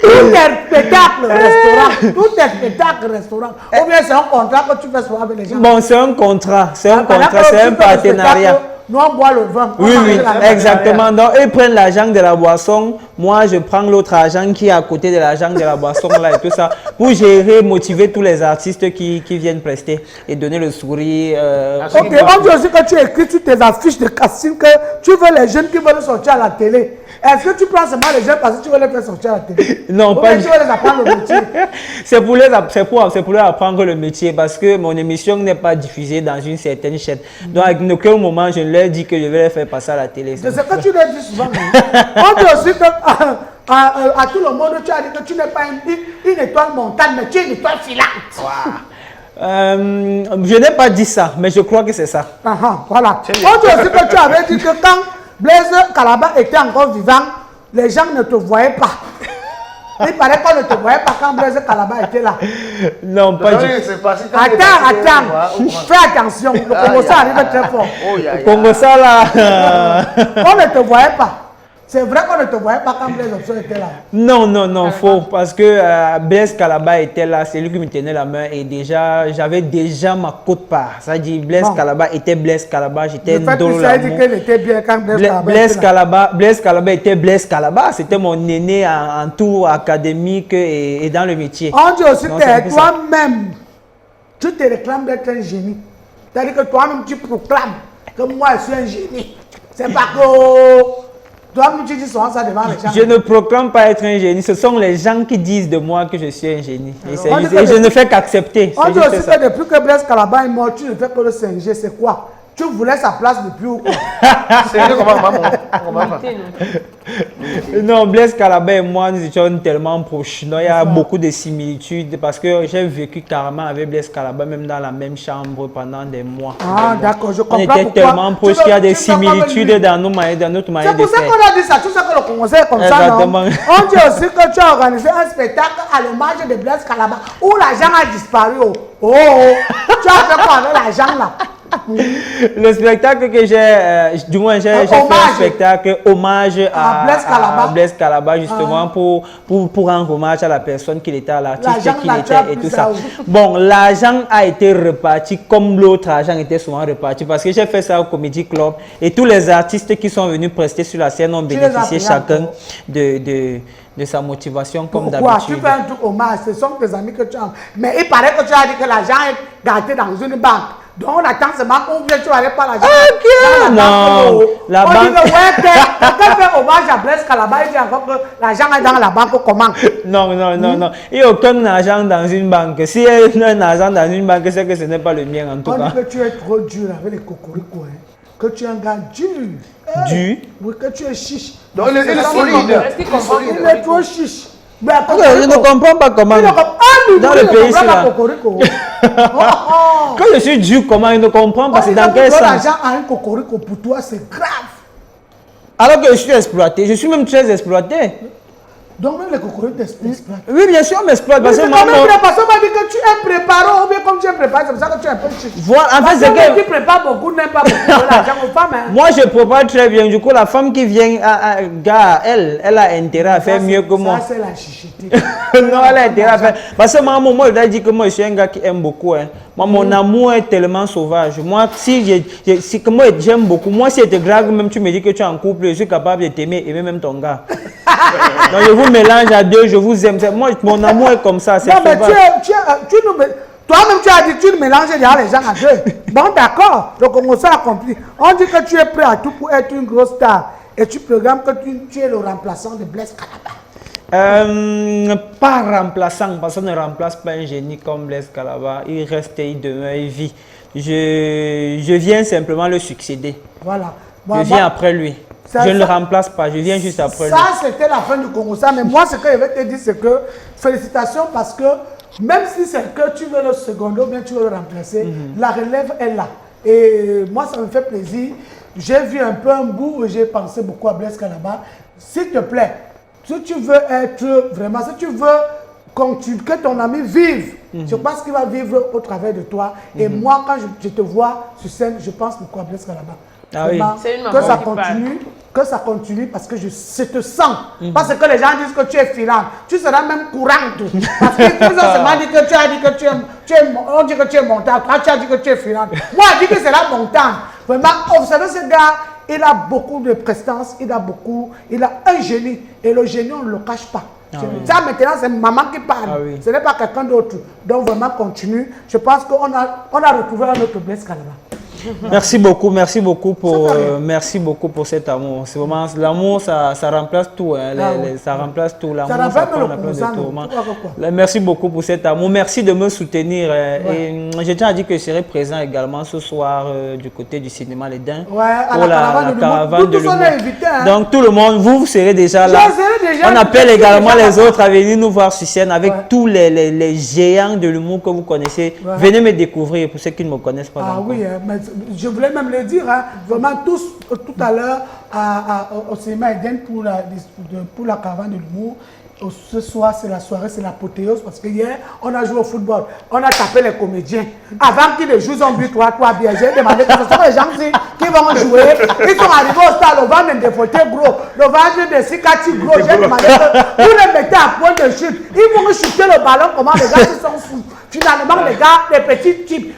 Tout est spectacle restaurant. Tout est spectacle restaurant. Ou bien c'est un contrat que tu fais souvent avec les gens. Bon, c'est un contrat, c'est un partenariat. Nous on boit le vin. Oui, exactement. Donc, ils prennent l'argent de la boisson. Moi, je prends l'autre argent qui est à côté de l'argent de la boisson là et tout ça pour gérer, motiver tous les artistes qui viennent prester et donner le sourire. Ok, on dit aussi que tu écris sur tes affiches de casting que tu veux les jeunes qui veulent sortir à la télé. Est-ce que tu prends seulement les jeunes parce que tu veux les faire sortir à la télé? Non, pas du tout. Tu veux les apprendre le métier? C'est pour leur apprendre le métier parce que mon émission n'est pas diffusée dans une certaine chaîne. Donc, à aucun moment, je leur dis que je vais les faire passer à la télé. C'est ce que tu leur dis souvent. On dit aussi que à tout le monde, tu as dit que tu n'es pas une étoile montante, mais tu es une étoile filante. Je n'ai pas dit ça, mais je crois que c'est ça. Voilà. On dit aussi que tu avais dit que quand Blaise Kalaba était encore vivant, les gens ne te voyaient pas. Il paraît qu'on ne te voyait pas quand Blaise Kalaba était là. Non, pas du tout. Attends. Fais attention. Le Congo arrive très fort. Le Congo là. On ne te voyait pas. C'est vrai qu'on ne te voyait pas quand Blaise Opson était là. Non, faux. Parce que Blaise Kalaba était là, c'est lui qui me tenait la main et j'avais déjà ma quote-part. Ça dit Blaise Kalaba était Blaise Kalaba, j'étais Ndolo Lamu. Ça dit qu'elle était bien quand Blaise Kalaba Blaise Kalaba était Blaise Kalaba, c'était mon aîné en tout académique et dans le métier. On dit aussi que toi-même, tu te réclames d'être un génie. C'est-à-dire que toi-même, tu proclames que moi, je suis un génie. C'est pas que... Toi, tu dis souvent ça devant les gens. Je ne proclame pas être un génie. Ce sont les gens qui disent de moi que je suis un génie. Et je ne fais qu'accepter. On dit aussi que depuis que Blaise Kalaba est mort, tu ne fais que le singer. C'est quoi? Tu voulais sa place depuis ou quoi? Non, Blaise Kalaba et moi, nous étions tellement proches. Il y a beaucoup de similitudes parce que j'ai vécu carrément avec Blaise Kalaba, même dans la même chambre pendant des mois. Ah, d'accord, je comprends. On était tellement proches qu'il y a des similitudes dans notre manière de faire. C'est pour ça qu'on a dit ça. Tu sais que le Congolais est comme ça, non? On dit aussi que tu as organisé un spectacle à l'hommage de Blaise Kalaba où l'argent a disparu. Oh, tu as fait quoi avec l'argent là? Le spectacle que j'ai, du moins j'ai fait un spectacle hommage à Blaise Kalaba justement pour rendre hommage à la personne qu'il était, à l'artiste qu'il était et tout ça. Bon, l'argent a été reparti comme l'autre argent était souvent reparti parce que j'ai fait ça au Comedy Club et tous les artistes qui sont venus prester sur la scène ont bénéficié chacun de sa motivation comme d'habitude. Tu fais un truc hommage, ce sont tes amis que tu as. Mais il paraît que tu as dit que l'argent est gardé dans une banque. Donc on attend seulement qu'on vienne, tu n'avais pas l'argent. Ok, non. La banque. On dit que ouais, quelqu'un fait hommage à Blaise Kalaba, il dit encore que l'argent est dans la banque, comment? Non. Il n'y a aucun argent dans une banque. Si il y a un argent dans une banque, c'est que ce n'est pas le mien en tout cas. On dit que tu es trop dur avec les cocoricots, hein. Que tu es un gars dur. Dur? Oui, que tu es chiche. Donc il est solide. Il est trop chiche. Je ne comprends pas comment. Dans le pays, c'est là. Quand je suis dur, comment il ne comprend pas? C'est dans quel sens? L'argent à un cocorico pour toi, c'est grave. Alors que je suis exploité. Je suis même très exploité. Donc même les cocoyotes t'exploitent. Oui, bien sûr, on m'exploite. Parce que parce qu'on m'a dit que tu es préparé, ou bien comme tu es préparé, c'est pour ça que tu es un peu chic. Voilà, en fait, c'est que... tu prépares beaucoup, n'aime pas beaucoup de l'argent aux femmes. Hein. Moi, je prépare très bien. Du coup, la femme qui vient, gars, elle a intérêt à faire mieux que moi. Ça, c'est la chicheté. Non, elle a intérêt à faire. Parce que maman, moi, je dois dire que moi, je suis un gars qui aime beaucoup. Hein. Moi, mon amour est tellement sauvage. Moi, si moi, j'aime beaucoup. Moi, si tu es grave, même tu me dis que tu es en couple, je suis capable de t'aimer, aimer même ton gars. Donc, je vous mélange à deux, je vous aime. Moi, mon amour est comme ça. Non, mais toi-même, tu as dit que tu mélanges les gens à deux. Bon, d'accord. Le Congo a accompli. On dit que tu es prêt à tout pour être une grosse star. Et tu programmes que tu es le remplaçant de Blaise Kalaba. Pas remplaçant, parce qu'on ne remplace pas un génie comme Blaise Kalaba. Il reste, il demeure, il vit. Je viens simplement le succéder. Voilà. Je viens après lui. Je ne le remplace pas, je viens juste après lui. Ça, c'était la fin du Congo. Mais moi, ce que je vais te dire, c'est que félicitations parce que même si c'est que tu veux le seconder ou bien tu veux le remplacer, la relève est là. Et moi, ça me fait plaisir. J'ai vu un peu un bout et j'ai pensé beaucoup à Blaise Kalaba. S'il te plaît, si tu veux être vraiment, si tu veux que ton ami vive, je pense qu'il va vivre au travers de toi. Et moi, quand je te vois sur scène, je pense beaucoup à Blaise Kalaba. Ah oui. Que ça continue, que ça continue parce que je te sens. Parce que les gens disent que tu es filante, tu seras même courante. Parce que ils ont seulement dit que tu as dit que on dit que tu es montante, toi tu as dit que tu es filante. Moi je dis que c'est la montante. Vraiment, vous savez ce gars, il a beaucoup de prestance, il a un génie et le génie on ne le cache pas. Ça maintenant c'est maman qui parle, ce n'est pas quelqu'un d'autre. Donc vraiment continue. Je pense qu'on a retrouvé un autre Blaise Kalaba. Merci beaucoup pour cet amour. C'est vraiment l'amour, ça remplace tout. Hein. Ça remplace tout. L'amour, ça prend la place de tout. Merci beaucoup pour cet amour. Merci de me soutenir. Et je tiens à dire que je serai présent également ce soir du côté du cinéma Les Daims pour la caravane de l'humour. Donc tout le monde, vous serez déjà là. On appelle également les autres à venir nous voir sur scène avec tous les géants de l'humour que vous connaissez. Venez me découvrir pour ceux qui ne me connaissent pas encore. Oui, mais je voulais même le dire, hein, vraiment tous tout à l'heure au cinéma Eden pour la caravane de l'humour. Ce soir, c'est la soirée, c'est l'apothéose parce que hier, on a joué au football, on a tapé les comédiens. Avant qu'ils ne jouent, ils ont bu 3 billets. J'ai demandé que ce sont les gens qui vont jouer. Ils sont arrivés au stade, le ventre des fauteuils gros, le ventre des cicatrices gros. J'ai demandé que vous les mettez à point de chute. Ils vont chuter le ballon, comment les gars ils sont fous. Finalement, les gars, les petits types,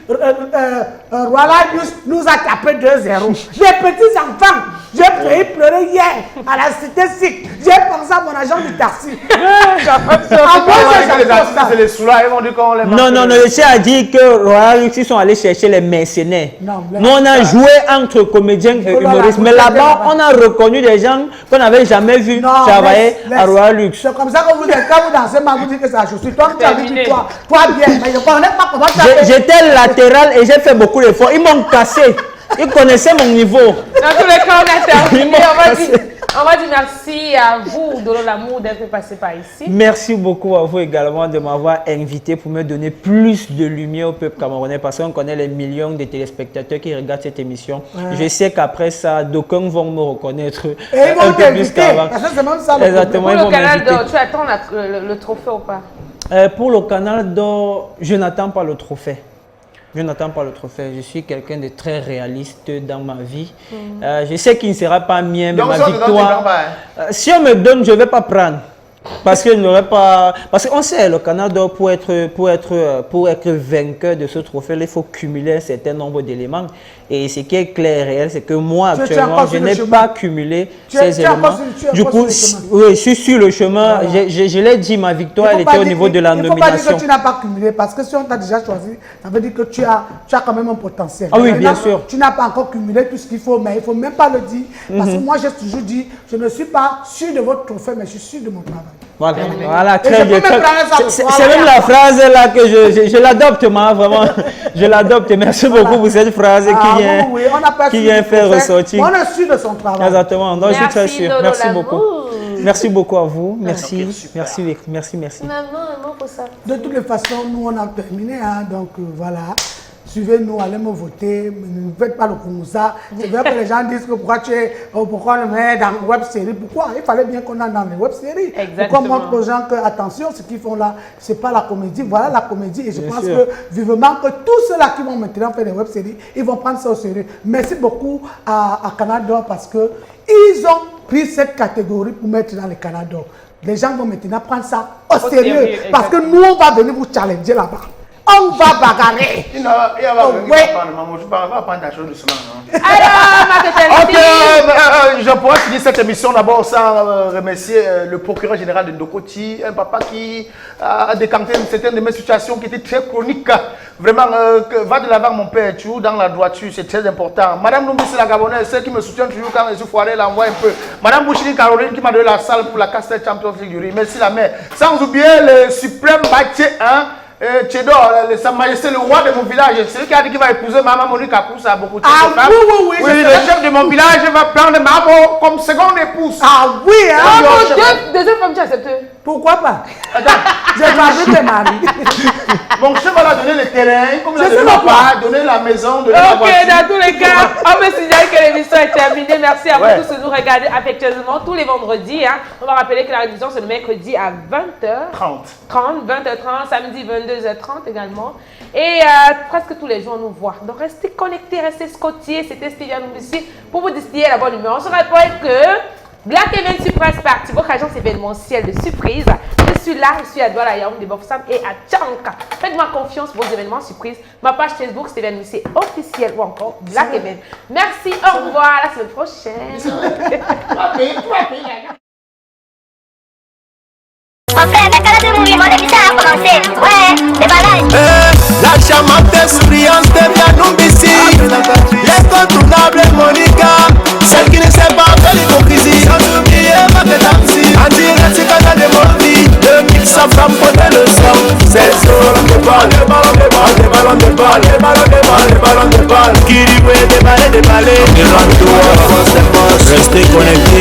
Royal nous a tapé 2-0. Les petits enfants, j'ai failli pleurer hier à la cité SIC. J'ai pensé à mon agent du taxi. C'est les sous-là, ils vont dire qu'on les Non, le chef a dit que Royal ils sont allés chercher les mercenaires. Nous, on a joué entre comédiens et humoristes. Mais là-bas, on a reconnu des gens qu'on n'avait jamais vus travailler à Royal Luxe. C'est comme ça que vous êtes, quand vous dansez, vous dites que c'est la chaussure. Toi, tu as dit toi bien. J'étais latéral et j'ai fait beaucoup d'efforts. Ils m'ont cassé. Ils connaissaient mon niveau. Dans tous les cas, on a terminé. On va dire merci à vous, Dolo Lamour, d'être passé par ici. Merci beaucoup à vous également de m'avoir invité pour me donner plus de lumière au peuple camerounais parce qu'on connaît les millions de téléspectateurs qui regardent cette émission. Je sais qu'après ça, d'aucuns vont me reconnaître un peu plus qu'avant. Exactement. Pour le canal d'or, tu attends le trophée ou pas? Pour le canal d'or, je n'attends pas le trophée. Je n'attends pas le trophée. Je suis quelqu'un de très réaliste dans ma vie. Je sais qu'il ne sera pas mien, mais ma victoire... Si on me donne, je ne vais pas prendre. Parce qu'il n'aurait pas... Parce qu'on sait, le canal d'or, pour être vainqueur de ce trophée, il faut cumuler un certain nombre d'éléments. Et ce qui est clair et réel, c'est que moi, actuellement, je n'ai pas cumulé ces éléments. Du coup, oui, je suis sur le chemin. Je l'ai dit, ma victoire, elle était au niveau de la nomination. Il ne faut pas dire que tu n'as pas cumulé, parce que si on t'a déjà choisi, ça veut dire que tu as quand même un potentiel. Ah oui, bien sûr. Tu n'as pas encore cumulé tout ce qu'il faut, mais il ne faut même pas le dire. Parce que moi, j'ai toujours dit, je ne suis pas sûr de votre trophée, mais je suis sûr de mon travail. Voilà, très bien. C'est même la phrase là que je l'adopte, moi, vraiment. Je l'adopte. Merci beaucoup pour cette phrase qui vient faire ressortir. On est sûr de son travail. Exactement, donc je suis très sûr. Merci beaucoup. Merci beaucoup à vous. Merci. Merci. De toutes les façons, nous, on a terminé. Hein, donc voilà. suivez-nous, allez me voter, ne faites pas le Kourouza. C'est vrai que les gens disent que pourquoi on le met dans une web série. Pourquoi? Il fallait bien qu'on ait dans les web séries. Pourquoi on montre aux gens que, attention, ce qu'ils font là, c'est pas la comédie. Voilà la comédie. Et je pense que vivement que tous ceux-là qui vont maintenant faire des web séries, ils vont prendre ça au sérieux. Merci beaucoup à Canada parce que ils ont pris cette catégorie pour mettre dans les Canada. Les gens vont maintenant prendre ça au sérieux parce que nous, on va venir vous challenger là-bas. On va bagarrer. Je pourrais finir cette émission d'abord sans remercier le procureur général de Ndokoti, un papa qui a décanté certaines de mes situations qui étaient très chroniques. Vraiment, va de l'avant mon père, toujours dans la droiture, c'est très important. Madame Numbisi la Gabonaise, celle qui me soutient toujours quand je suis foiré, elle envoie un peu. Madame Bouchini Caroline qui m'a donné la salle pour la Castel Champions League du riz. Merci la mère. Sans oublier le suprême Batier, hein. Tchédor, Sa Majesté, le roi de mon village, c'est lui qui a dit qu'il va épouser Maman Monique Akoussa à beaucoup de femmes. Oui, le chef de mon village va prendre Maman comme seconde épouse. Ah oui, hein? Deuxième femme, tu as accepté? Pourquoi pas? J'ai vendu tes maris. Mon chef va donner le terrain, comme il a donné pas, donner la maison, donner la voiture. Ok, dans tous les cas, on me signale que l'émission est terminée. Merci à vous tous de nous regarder affectueusement tous les vendredis. Hein. On va rappeler que la révision c'est le mercredi à 20h30. 20h30, samedi 22h30 également. Et presque tous les jours, on nous voit. Donc restez connectés, restez scottiers. C'était Stevia Numbisi pour vous distiller la bonne humeur. On se rappelle que Black Event Surprise Party, votre agence événementielle de surprise. Je suis là, je suis à Douala Yaoundé, Bofsam et à Tchanka. Faites-moi confiance pour vos événements surprises. Ma page Facebook, Stevia Numbisi officiel ou encore Black Event. Merci, au revoir, à la semaine prochaine. La charmante souriante de Numbisi, l'incontournable Monica, celle qui ne sait pas faire l'hypocrisie, sans oublier Makenamsi, en direct c'est Canal de Mordi, le mix sa femme connaît le son, c'est le ballon de balle, les ballons de balle, les ballons de balle, les ballons de balle, les ballons de balle, qui dit ouais, des balais, restez connectés.